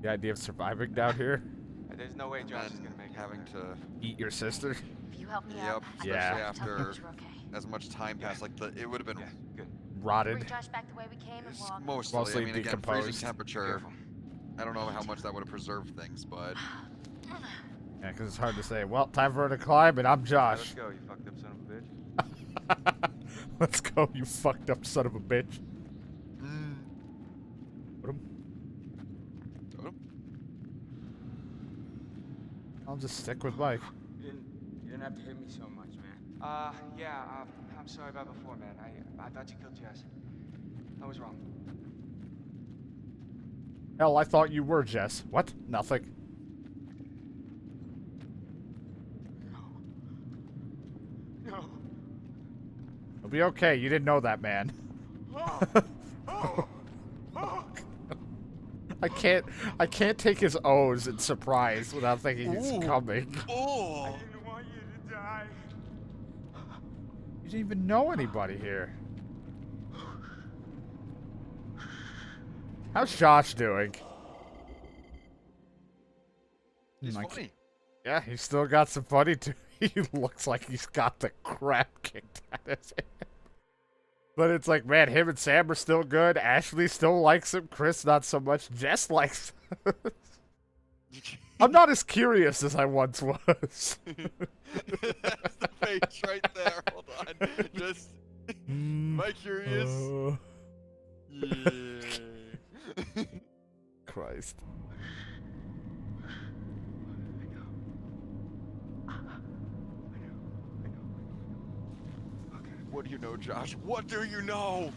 The idea of surviving down here. here. There's no way Josh is And gonna make having it. to... Eat your sister. If you help me Yep, out, especially Yeah. tell me after that you're okay. as much time passed, like it would have been Yeah, good. Rotted. Bring Josh back the way we came and we'll all go. mostly, I mean, again, freezing decomposed. temperature. Careful. I don't know how much that would have preserved things, but Yeah, because it's hard to say. Well, time for her to climb, and I'm Let's Josh. go, you fucked up son of a bitch. Let's go, you fucked up son of a bitch. Put him. I'll just stick with Mike. You didn't have to hit me so much, man. Yeah, I'm sorry about before, man. I thought you killed Jess. I was wrong. Hell, I thought you were Jess. What? Nothing. No. It'll be okay. You didn't know that, man. I can't take his O's in surprise without thinking he's coming. oh, I didn't want you to die. You didn't even know anybody here. How's Josh doing? he's Like, funny. yeah, he's still got some funny too. He looks like he's got the crap kicked out of him. But it's like, man, him and Sam are still good. Ashley still likes him. Chris, not so much. Jess likes him. I'm not as curious as I once was. That's the face right there. Hold on, just am I curious? Yeah. Christ. What do you know, Josh? What do you know?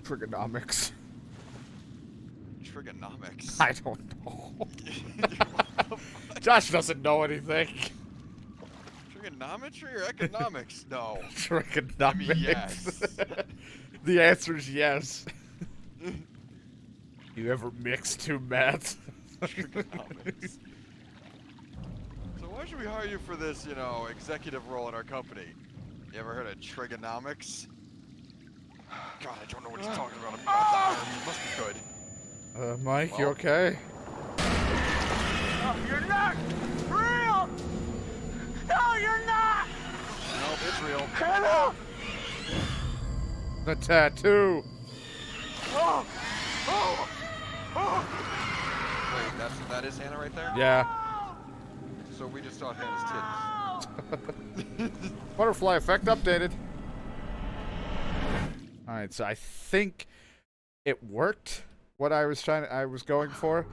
Trigonomics. Trigonomics. I don't know. Josh doesn't know anything. Trigonometry or economics? No. Trigonomics. I mean, yes. The answer is yes. You ever mix two maths? Trigonomics. So why should we hire you for this, you know, executive role in our company? You ever heard of trigonomics? God, I don't know what he's talking about. He must be good. Mike, you Well. okay? No, you're not real. No, you're not. Nope, it's real. Hannah. The tattoo. Oh. Oh. Oh. Wait, that is Hannah right there? Yeah. So we just saw Hannah's titties. Butterfly effect updated. Alright, so I think it worked what I was going for.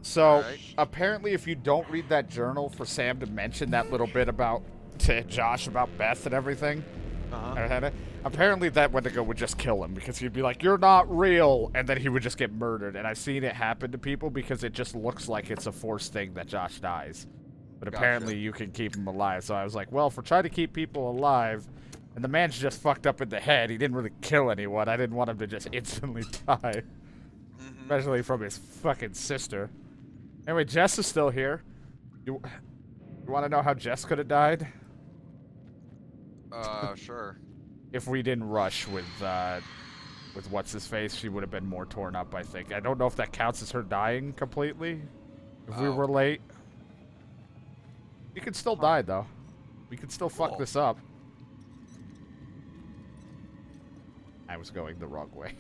So Alright. apparently if you don't read that journal for Sam to mention that little bit about to Josh about Beth and everything, apparently that Wendigo would just kill him because he'd be like, "You're not real," and then he would just get murdered. And I've seen it happen to people because it just looks like it's a forced thing that Josh dies. But Gotcha. apparently you can keep him alive. So I was like, well, if we're trying to keep people alive, and the man's just fucked up in the head, he didn't really kill anyone. I didn't want him to just instantly die. Especially from his fucking sister. Anyway, Jess is still here. You want to know how Jess could have died? Sure. If we didn't rush with with what's his face, she would have been more torn up, I think. I don't know if that counts as her dying completely. If we were late. We could still die though. We could still fuck this up. I was going the wrong way.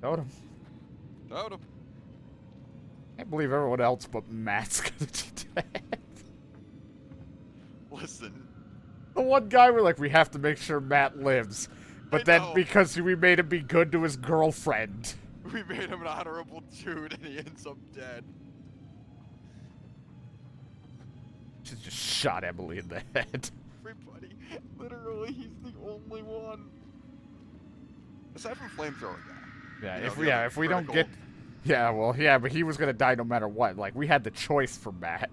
Totem. Totem. I can't believe everyone else but Matt's gonna do that. Listen. The one guy we're like, we have to make sure Matt lives. But then know. because we made him be good to his girlfriend. We made him an honorable dude and he ends up dead. She just shot Emily in the head. Everybody. Literally, he's the only one. Aside from flamethrower guy. Yeah, if we don't get... Yeah, well, yeah, but he was gonna die no matter what. Like, we had the choice for Matt.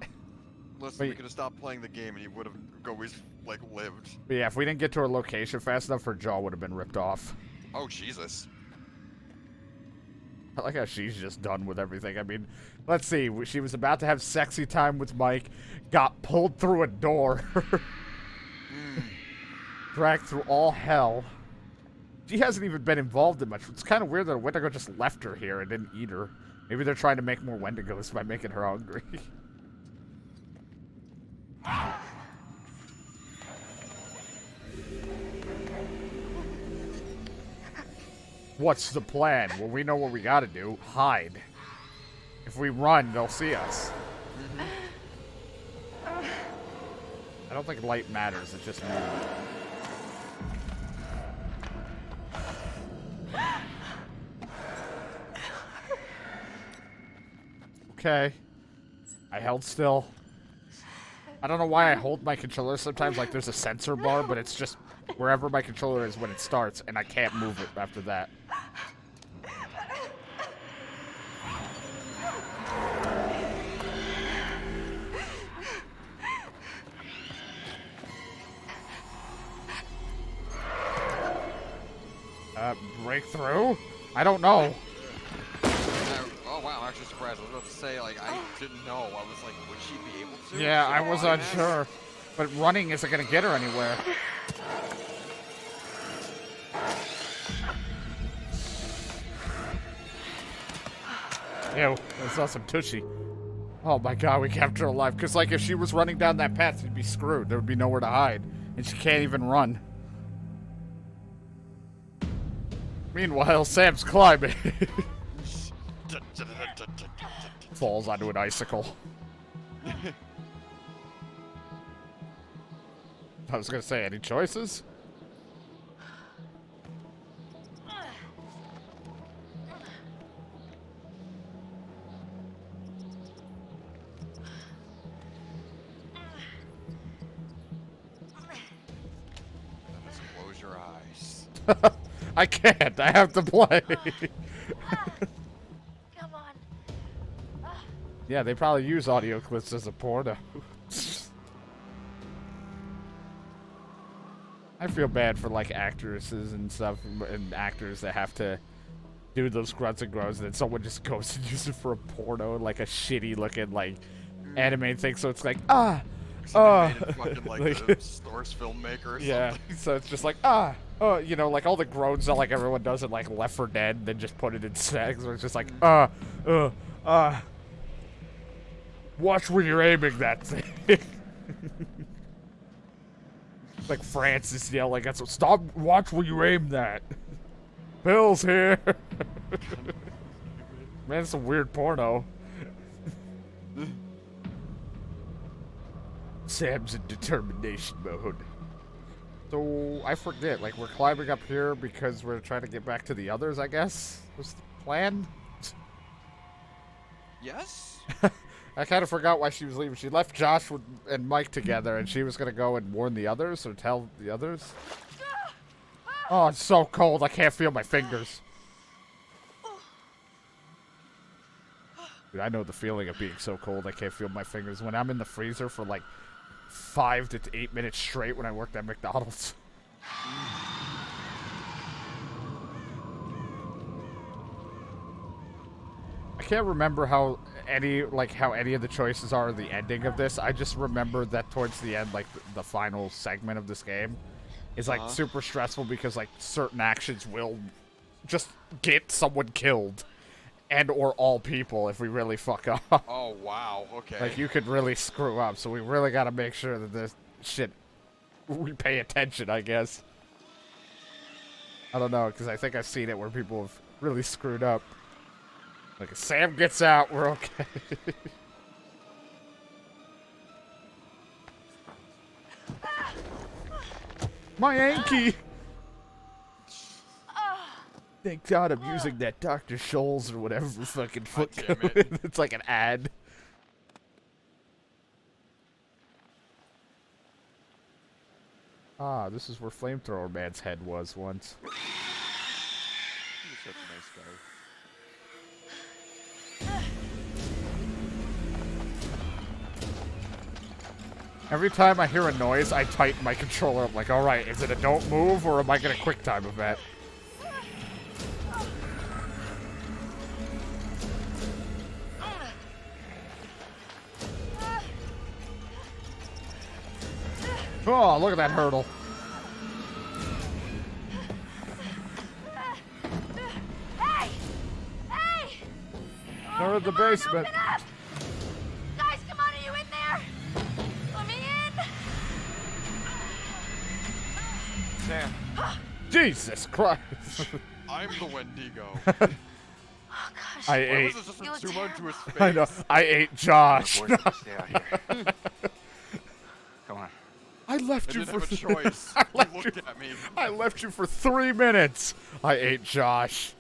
Listen, we could have stopped playing the game and he would have always, like, lived. But yeah, if we didn't get to her location fast enough, her jaw would have been ripped off. Oh, Jesus. I like how she's just done with everything. I mean, let's see. She was about to have sexy time with Mike, got pulled through a door, dragged through all hell. She hasn't even been involved in much. It's kind of weird that a Wendigo just left her here and didn't eat her. Maybe they're trying to make more Wendigos by making her hungry. What's the plan? Well, we know what we gotta do. Hide. If we run, they'll see us. I don't think light matters. It's just movement. Okay. I held still. I don't know why I hold my controller sometimes like there's a sensor bar, but it's just wherever my controller is when it starts, and I can't move it after that. Breakthrough? I don't know. Oh wow, I'm actually surprised. I was about to say, like, I didn't know. I was like, would she be able to? Yeah, I was unsure. But running isn't gonna get her anywhere. Ew, I saw some tushy. Oh my god, we kept her alive. Because, like, if she was running down that path, she'd be screwed. There would be nowhere to hide. And she can't even run. Meanwhile, Sam's climbing. Falls onto an icicle. I was gonna say, any choices? Just close your eyes. I can't. I have to play. Come on. Yeah, they probably use audio clips as a porno. I feel bad for, like, actresses and stuff, and actors that have to do those grunts and groans, and then someone just goes and uses it for a porno, like a shitty-looking, like, anime thing, so it's like, Fucking, like, the source filmmaker or something. Yeah, so it's just like, you know, like all the groans that, like, everyone does in, like, Left 4 Dead, then just put it in sex, where it's just like, watch when you're aiming that thing. Like Francis yelling, that's what, stop, watch when you aim that. Bill's here. Man, it's a weird porno. Sam's in determination mode. So, I forget, like, we're climbing up here because we're trying to get back to the others, I guess? Was the plan? Yes? I kind of forgot why she was leaving. She left Josh and Mike together, and she was going to go and warn the others, or tell the others. Oh, it's so cold, I can't feel my fingers. Dude, I know the feeling of being so cold I can't feel my fingers. When I'm in the freezer for, like, 5 to 8 minutes straight when I worked at McDonald's. I can't remember how any of the choices are in the ending of this. I just remember that towards the end, like the final segment of this game, is like super stressful because like certain actions will just get someone killed and or all people if we really fuck up. Oh wow, okay. Like you could really screw up, so we really got to make sure that this shit we pay attention, I guess. I don't know, because I think I've seen it where people have really screwed up. Like if Sam gets out, we're okay. My Anky! Thank God I'm using that Dr. Scholl's or whatever fucking foot code. It's like an ad. Ah, this is where Flamethrower Man's head was once. He's such a nice guy. Every time I hear a noise, I tighten my controller up like, alright, is it a don't move or am I gonna quick time event? Oh, look at that hurdle. Hey! Hey! They're in the Come on, basement. open up! Guys, come on, are you in there? Let me in! Sam. Jesus Christ. I'm the Wendigo. Oh, gosh. I Why ate. was it just You look zoom onto his face? I know. I ate Josh. Boys, stay out here. Come on. I left I you didn't for have a choice. I He left looked you. at me. I left you for 3 minutes. I ate Josh.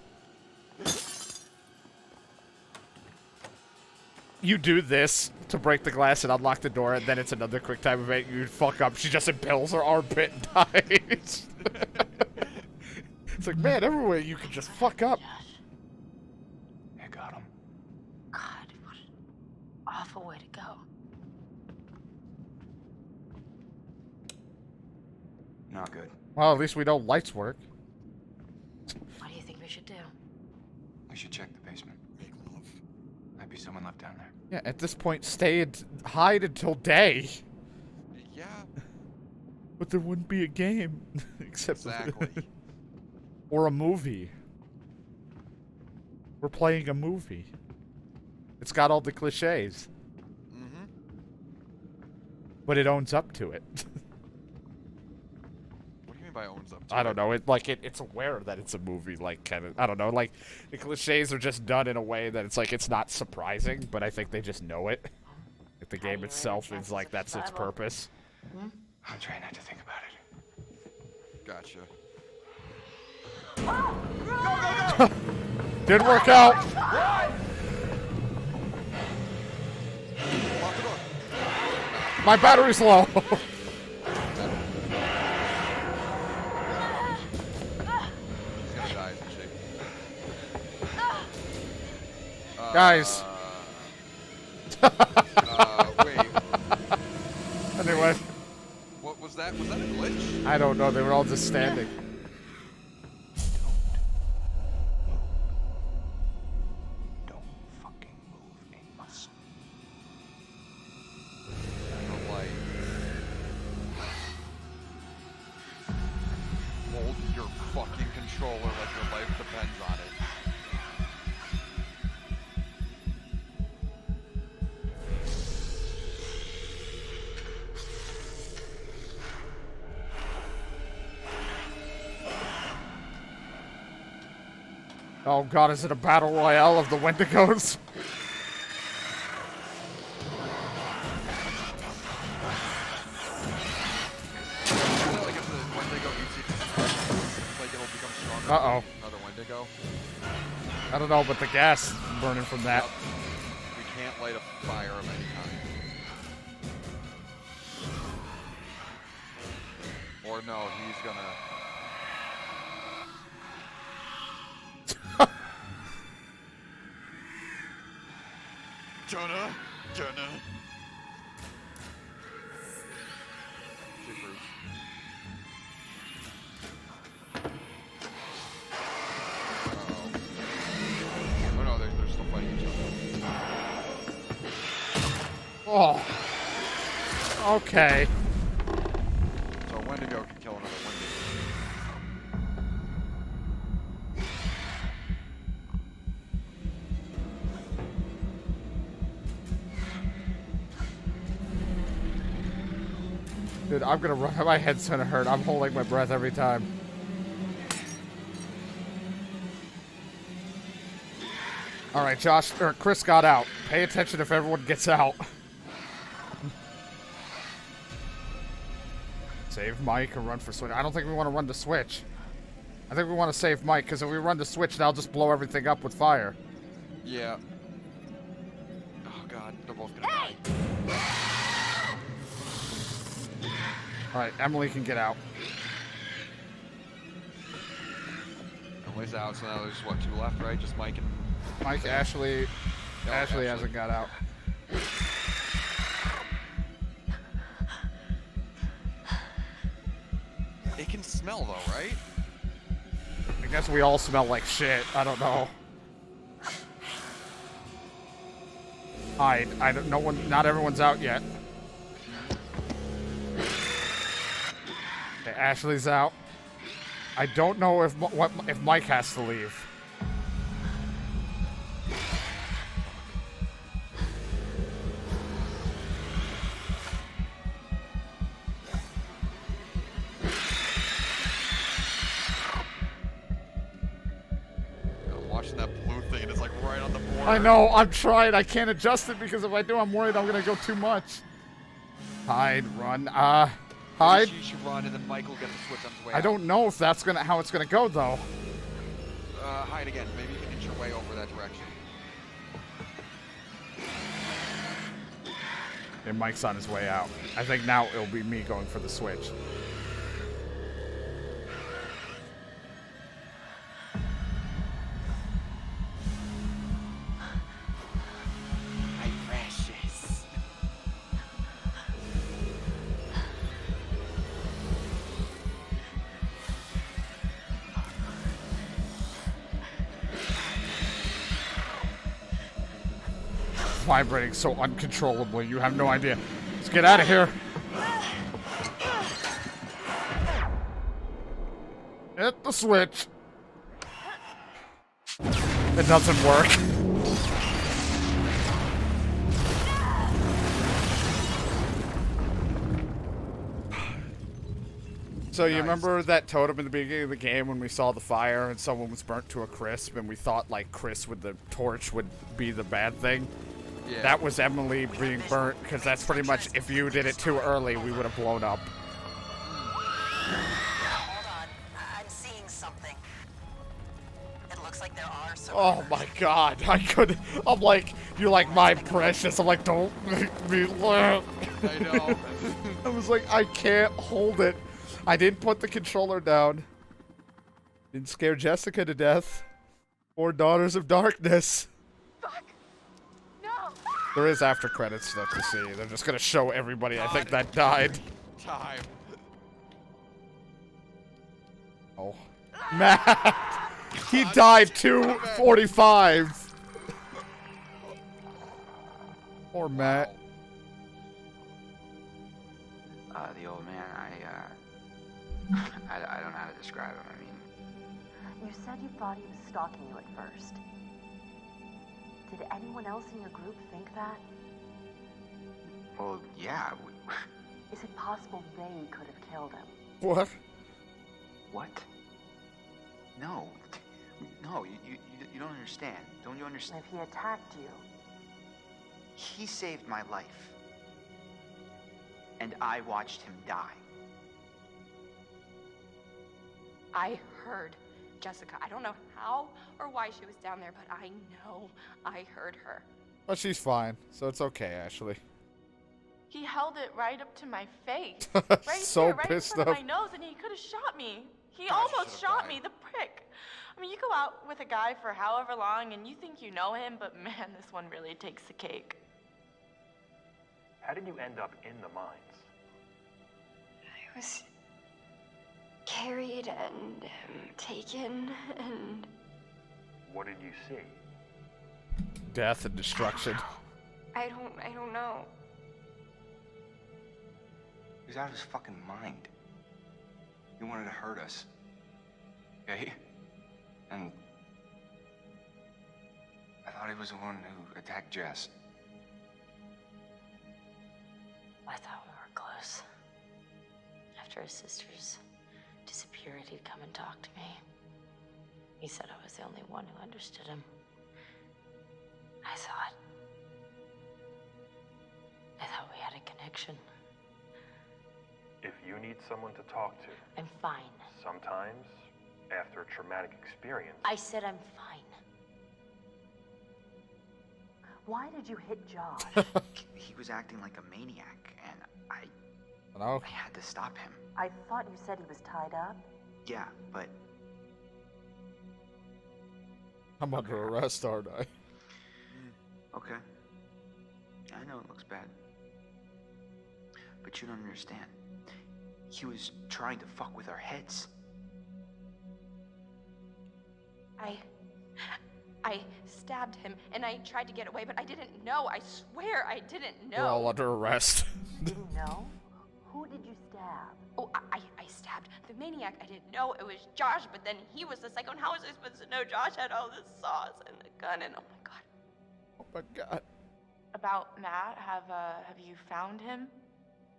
You do this to break the glass and unlock the door, and then it's another quick time event. You fuck up. She just impales her armpit and dies. It's like, man, everywhere you can just fuck up. You got him. God, what an awful way to go. Not good. Well, at least we know lights work. What do you think we should do? We should check the basement. Make love. Might be someone left down there. Yeah, at this point, stay and hide until day. Yeah, But there wouldn't be a game. Except exactly. or a movie. We're playing a movie. It's got all the cliches. Mm-hmm. But it owns up to it. What do you mean by owns up to I don't it? know. It's aware that it's a movie. Like, kind of. I don't know. Like, the cliches are just done in a way that it's like it's not surprising, but I think they just know it. Like, the game itself is like that's its purpose. I'm trying not to think about it. Gotcha. Didn't work out. Lock the door. My battery's low. He's gonna die, isn't she? Guys. Wait. Anyway, What was that? Was that a glitch? I don't know. They were all just standing. Don't fucking move a muscle. The light. Hold your fucking controller like your life depends on it. Oh god, is it a battle royale of the Wendigos? Like if the Wendigo eats it, like it'll become stronger. Uh-oh. Another Wendigo. I don't know, but the gas burning from that. Yep. We can't light a fire of any kind. Or no, he's gonna. Gonna. Jeepers. Oh no, they're still fighting each other. Oh. Okay. So a Wendigo can kill another Wendigo. Dude, I'm gonna run. My head's gonna hurt. I'm holding my breath every time. Alright, Josh, or Chris got out. Pay attention if everyone gets out. Save Mike or run for Switch. I don't think we want to run to Switch. I think we want to save Mike, because if we run to Switch, they'll just blow everything up with fire. Yeah. Oh god, they're both gonna die. Alright, Emily can get out. Emily's out, so now there's what, 2 left, right? Just Mike and... Mike, Ashley... Oh, Ashley hasn't got out. It can smell though, right? I guess we all smell like shit. I don't know. I don't. No one. Not everyone's out yet. Okay, Ashley's out. I don't know if Mike has to leave. I know, I'm trying. I can't adjust it because if I do, I'm worried I'm gonna go too much. Hide, run, hide. She should run and then Mike will get the switch on his way I don't know if that's how it's gonna go though. Hide again. Maybe you can inch your way over that direction. And Mike's on his way out. I think now it'll be me going for the switch. Vibrating so uncontrollably, you have no idea. Let's get out of here. Hit the switch. It doesn't work. So you remember that totem in the beginning of the game when we saw the fire and someone was burnt to a crisp and we thought like Chris with the torch would be the bad thing? Yeah. That was Emily being burnt, because that's pretty much, if you did it too early, we would have blown up. Hold on. I'm seeing something. It looks like there are some... Oh my god, I'm like, you're like my precious. I'm like, don't make me laugh. I know. I was like, I can't hold it. I didn't put the controller down. Didn't scare Jessica to death. Or Daughters of Darkness. There is after credits stuff to see. They're just gonna show everybody I think that died. Time. Oh. Matt! He died 2:45. Poor Matt. The old man, I don't know how to describe him. I mean... You said you thought he was stalking you at first. Did anyone else in your group think that? Well, yeah. Is it possible they could have killed him? What? What? No. No, you don't understand. Don't you understand? If he attacked you... He saved my life. And I watched him die. I heard Jessica. I don't know how or why she was down there, but I know I heard her. But she's fine, so it's okay, Ashley. He held it right up to my face. Right so here, right in pissed front of off. my nose, and he could have shot me. He almost shot me, the prick. I mean, you go out with a guy for however long, and you think you know him, but man, this one really takes the cake. How did you end up in the mines? I was carried and taken, and... What did you see? Death and destruction. I don't know. He was out of his fucking mind. He wanted to hurt us. Okay? And... I thought he was the one who attacked Jess. I thought we were close. after his sisters disappeared, he'd come and talk to me. He said I was the only one who understood him. I thought we had a connection. If you need someone to talk to, I'm fine. sometimes, after a traumatic experience, I said I'm fine. Why did you hit Josh? He was acting like a maniac, and I had to stop him. I thought you said he was tied up. Yeah, but I'm under arrest, aren't I? okay. I know it looks bad, but you don't understand. He was trying to fuck with our heads. I stabbed him, and I tried to get away, but I didn't know. I swear I didn't know. We're all under arrest. You didn't know? Who did you stab? Oh, I stabbed the maniac. I didn't know it was Josh, but then he was the psycho, and how was I supposed to know Josh had all this sauce and the gun, and oh my god. Oh my god. About Matt, have you found him?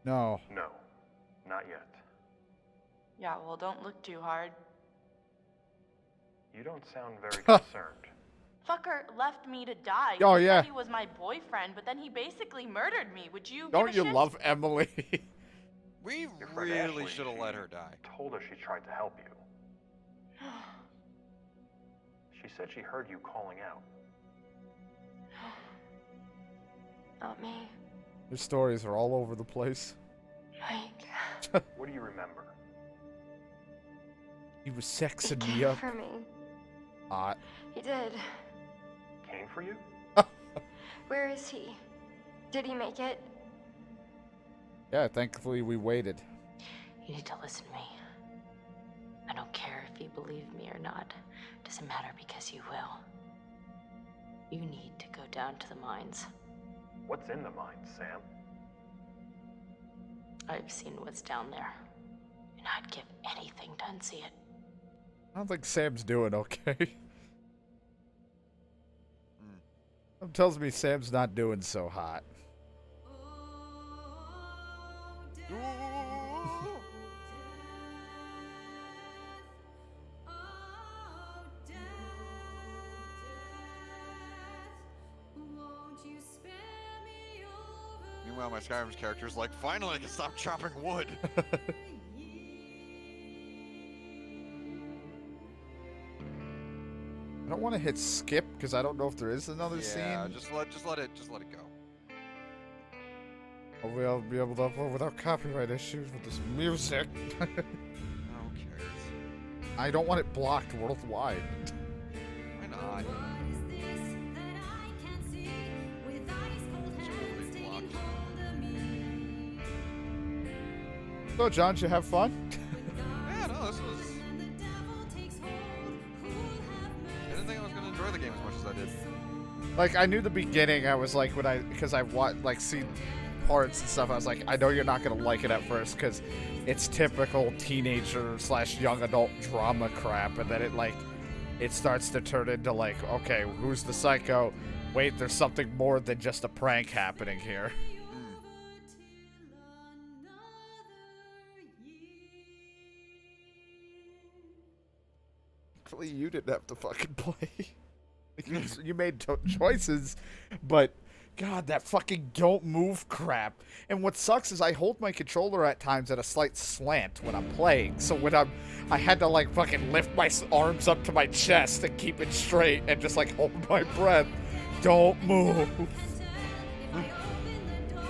No. no, not yet. Yeah, well, don't look too hard. You don't sound very concerned. Fucker left me to die. Oh, He yeah. said he was my boyfriend, but then he basically murdered me. Would you Don't give you a shit? love Emily? We Your friend really Ashley, should have let her die. Told her she tried to help you. She said she heard you calling out. Not me. Your stories are all over the place. Mike. What do you remember? He was sexing He me came up. for me. Hot. He did. Came for you? Where is he? Did he make it? Yeah, thankfully we waited. You need to listen to me. I don't care if you believe me or not. Doesn't matter because you will. You need to go down to the mines. What's in the mine, Sam? I've seen what's down there, and I'd give anything to unsee it. I don't think Sam's doing okay. Something tells me Sam's not doing so hot. Meanwhile, my Skyrim's character's like, finally I can stop chopping wood. I don't want to hit skip because I don't know if there is another scene. Yeah, just let it go. Hopefully I'll be able to upload without copyright issues with this music. Who cares? I don't want it blocked worldwide. Why not? So, John, did you have fun? Yeah, no, this was... I didn't think I was going to enjoy the game as much as I did. Like, I knew the beginning, I was like, because I like seen parts and stuff, I was like, I know you're not gonna like it at first, because it's typical teenager / young adult drama crap, and then it starts to turn into like, okay, who's the psycho? Wait, there's something more than just a prank happening here. Thankfully, you didn't have to fucking play. You made choices, but God, that fucking don't move crap. And what sucks is I hold my controller at times at a slight slant when I'm playing. So when I had to like fucking lift my arms up to my chest and keep it straight and just like hold my breath. Don't move.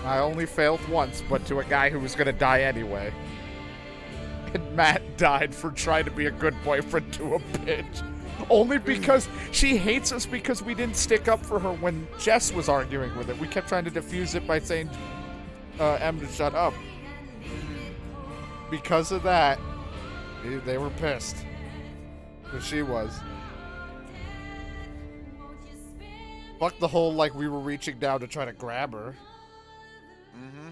I only failed once, but to a guy who was gonna die anyway. And Matt died for trying to be a good boyfriend to a bitch. Only because she hates us because we didn't stick up for her when Jess was arguing with it. We kept trying to defuse it by saying, Em to shut up. Because of that, they were pissed. Because she was. Fuck the whole, like, we were reaching down to try to grab her. Mm-hmm.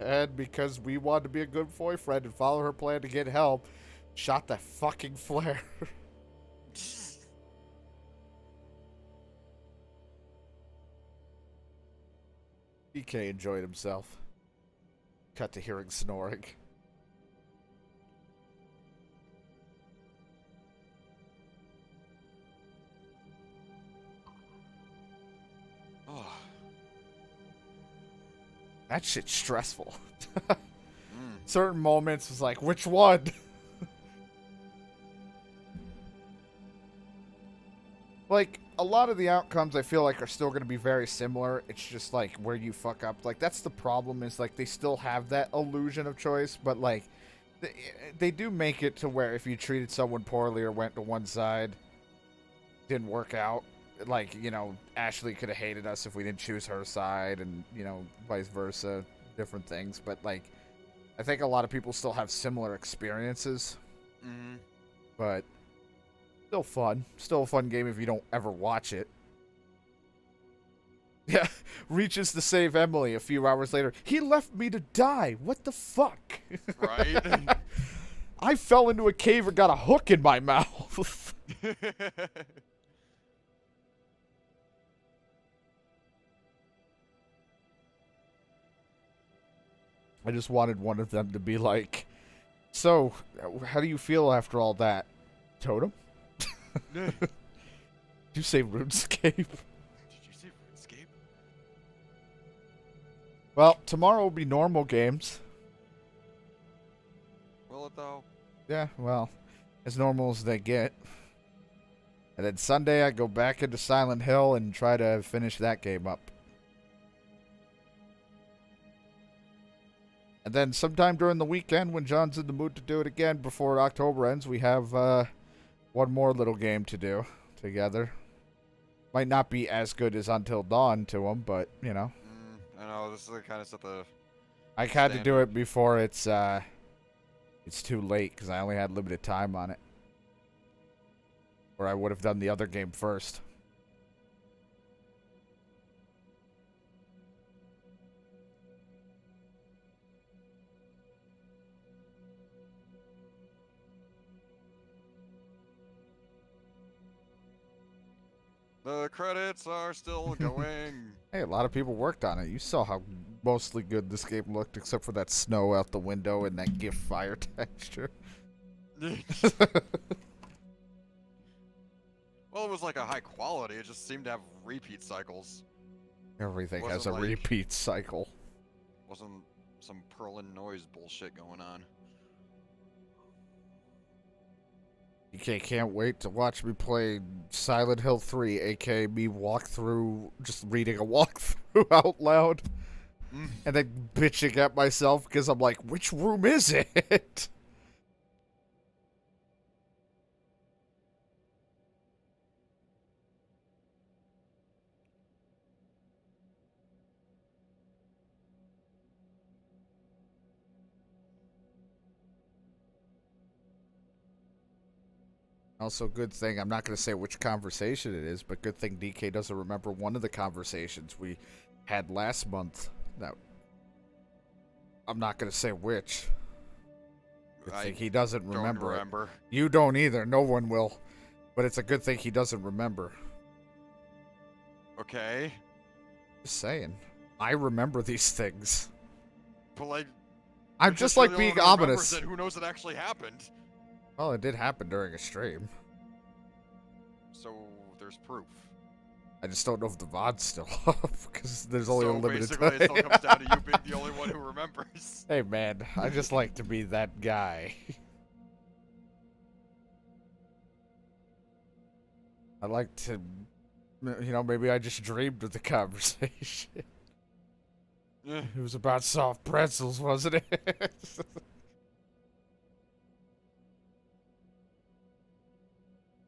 And because we wanted to be a good boyfriend and follow her plan to get help, shot that fucking flare. DK enjoyed himself. Cut to hearing snoring. Oh. That shit's stressful. Certain moments was like, which one? Like, a lot of the outcomes I feel like are still going to be very similar. It's just like where you fuck up. Like, that's the problem, is like they still have that illusion of choice, but like they do make it to where if you treated someone poorly or went to one side, didn't work out, like, you know, Ashley could have hated us if we didn't choose her side, and, you know, vice versa, different things. But like, I think a lot of people still have similar experiences. But still fun. Still a fun game if you don't ever watch it. Yeah, reaches to save Emily a few hours later. He left me to die. What the fuck? Right? I fell into a cave and got a hook in my mouth. I just wanted one of them to be like, so, how do you feel after all that, Totem? Did you say RuneScape? Did you say RuneScape? Well, tomorrow will be normal games. Will it though? Yeah, well, as normal as they get. And then Sunday I go back into Silent Hill and try to finish that game up. And then sometime during the weekend, when John's in the mood to do it again before October ends, we have one more little game to do together. Might not be as good as Until Dawn to him, but, you know. I know, this is the kind of stuff that... I had to do it before it's too late, because I only had limited time on it. Or I would have done the other game first. The credits are still going. Hey, a lot of people worked on it. You saw how mostly good this game looked, except for that snow out the window and that GIF fire texture. Well, it was like a high quality. It just seemed to have repeat cycles. Everything has a like, repeat cycle. Wasn't some purling noise bullshit going on. DK can't wait to watch me play Silent Hill 3, aka me walk through, just reading a walkthrough out loud. And then bitching at myself because I'm like, which room is it? Also, good thing, I'm not going to say which conversation it is, but good thing DK doesn't remember one of the conversations we had last month. That I'm not going to say which. Good thing he doesn't remember it. You don't either. No one will. But it's a good thing he doesn't remember. Okay. Just saying. I remember these things. But like... I'm just like being ominous. Who knows it actually happened? Well, it did happen during a stream. So, there's proof. I just don't know if the VOD's still up, because there's only a limited basically time. it still comes down to you being the only one who remembers. Hey man, I just like to be that guy. I like to, you know, maybe I just dreamed of the conversation. It was about soft pretzels, wasn't it?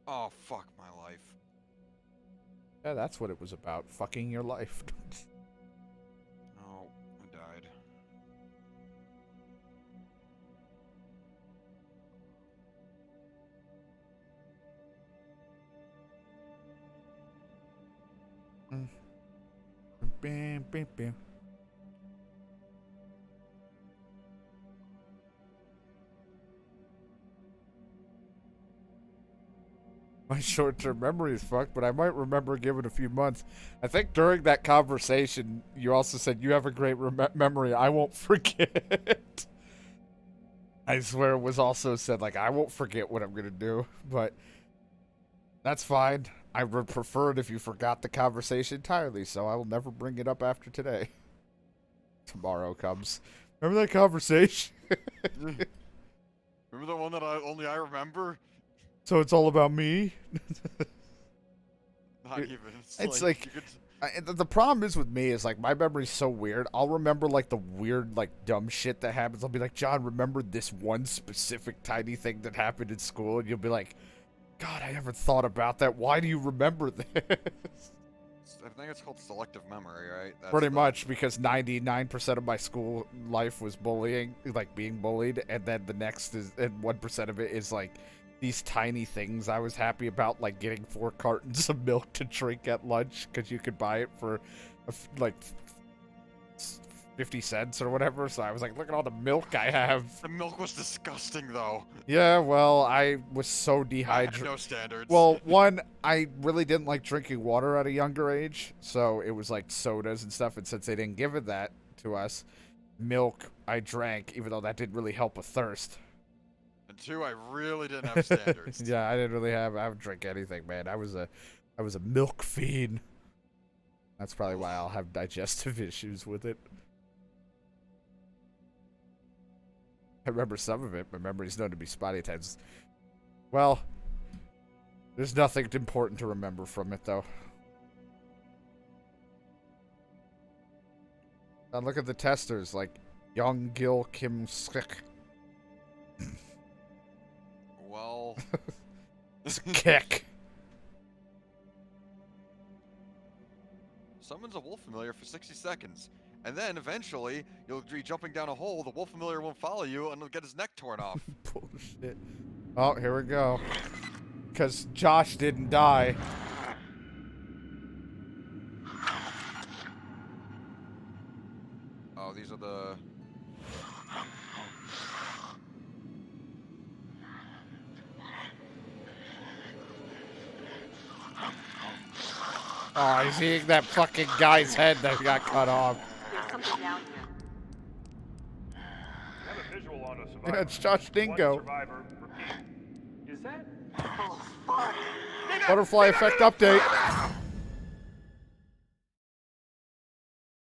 Oh, fuck my life. Yeah, that's what it was about. Fucking your life. Oh, I died. Bam, bam, bam. My short-term memory is fucked, but I might remember given a few months. I think during that conversation, you also said, you have a great memory. I won't forget. I swear it was also said, like, I won't forget what I'm going to do, but that's fine. I would prefer it if you forgot the conversation entirely, so I will never bring it up after today. Tomorrow comes. Remember that conversation? Remember the one that only I remember? So it's all about me? Not even. It's like the problem is with me is like my memory's so weird. I'll remember like the weird like dumb shit that happens. I'll be like, John, remember this one specific tiny thing that happened in school? And you'll be like, God, I never thought about that. Why do you remember this? I think it's called selective memory, right? That's Pretty much, because 99% of my school life was bullying, like being bullied, and then the next is, and 1% of it is like these tiny things I was happy about, like getting 4 cartons of milk to drink at lunch because you could buy it for like 50 cents or whatever. So I was like, look at all the milk I have. The milk was disgusting, though. Yeah, well, I was so dehydrated. No standards. Well, one, I really didn't like drinking water at a younger age, so it was like sodas and stuff. And since they didn't give it that to us, milk I drank, even though that didn't really help with thirst. And 2, I really didn't have standards. Yeah, I didn't really I would drink anything, man. I was a milk fiend. That's probably why I'll have digestive issues with it. I remember some of it. My memory's known to be spotty at times. Well, there's nothing important to remember from it, though. Now look at the testers, like Young Gil Kim Skik. Well... Kick. Summons a wolf familiar for 60 seconds. And then, eventually, you'll be jumping down a hole, the wolf familiar won't follow you, and he'll get his neck torn off. Bullshit. Oh, here we go. Because Josh didn't die. Oh, these are the... Oh, he's eating that fucking guy's head that got cut off. There's something down here. I have a visual on a survivor. Yeah, it's Josh Dingo. One survivor. Repeat. Is that? Oh, fuck. Butterfly effect update.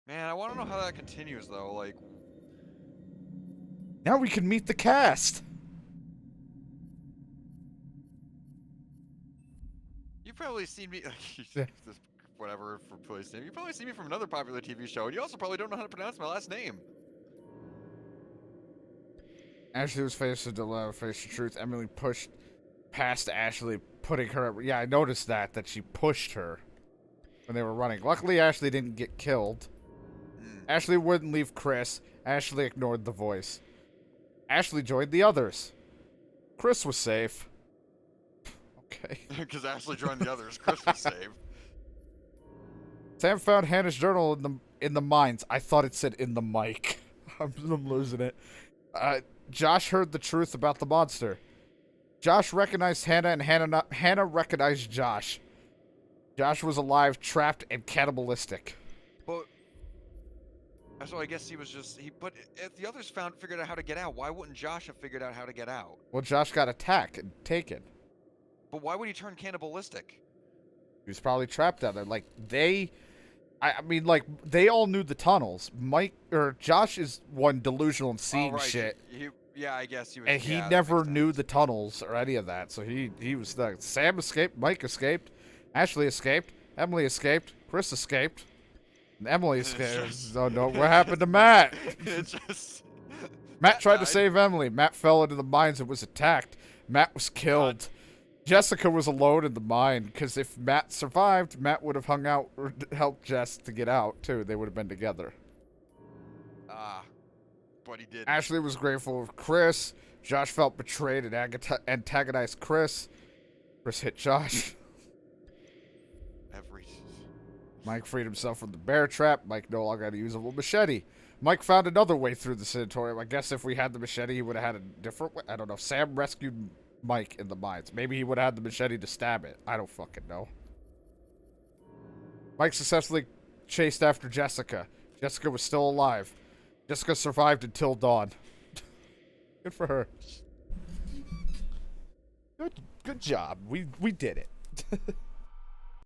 Man, I want to know how that continues, though. Like, Now we can meet the cast. you've probably seen me... Whatever, for place name. You've probably seen me from another popular TV show, and you also probably don't know how to pronounce my last name. Ashley was faced with dilemma, faced the truth. Emily pushed past Ashley, putting her... Yeah, I noticed that she pushed her when they were running. Luckily, Ashley didn't get killed. Ashley wouldn't leave Chris. Ashley ignored the voice. Ashley joined the others. Chris was safe. Okay. Because Ashley joined the others. Chris was saved. Sam found Hannah's journal in the mines. I thought it said in the mic. I'm losing it. Josh heard the truth about the monster. Josh recognized Hannah, and Hannah recognized Josh. Josh was alive, trapped, and cannibalistic. But so I guess he was just But if the others figured out how to get out, why wouldn't Josh have figured out how to get out? Well, Josh got attacked and taken. But why would he turn cannibalistic? He was probably trapped out there. Like I mean, like they all knew the tunnels. Josh is one delusional and seeing shit. Yeah, I guess he was. And he never knew the tunnels or any of that, so he was stuck. Sam escaped, Mike escaped, Ashley escaped, Emily escaped, Chris escaped, and Emily escaped. Oh no, what happened to Matt? Matt tried to save Emily. Matt fell into the mines and was attacked. Matt was killed. Jessica was alone in the mine, because if Matt survived, Matt would have hung out or helped Jess to get out, too. They would have been together. But he didn't. Ashley was grateful of Chris. Josh felt betrayed and antagonized Chris. Chris hit Josh. Mike freed himself from the bear trap. Mike no longer had a usable machete. Mike found another way through the sanatorium. I guess if we had the machete, he would have had a different way. I don't know. Sam rescued Mike in the mines. Maybe he would have had the machete to stab it. I don't fucking know. Mike successfully chased after Jessica. Jessica was still alive. Jessica survived until dawn. Good for her. Good job. We did it.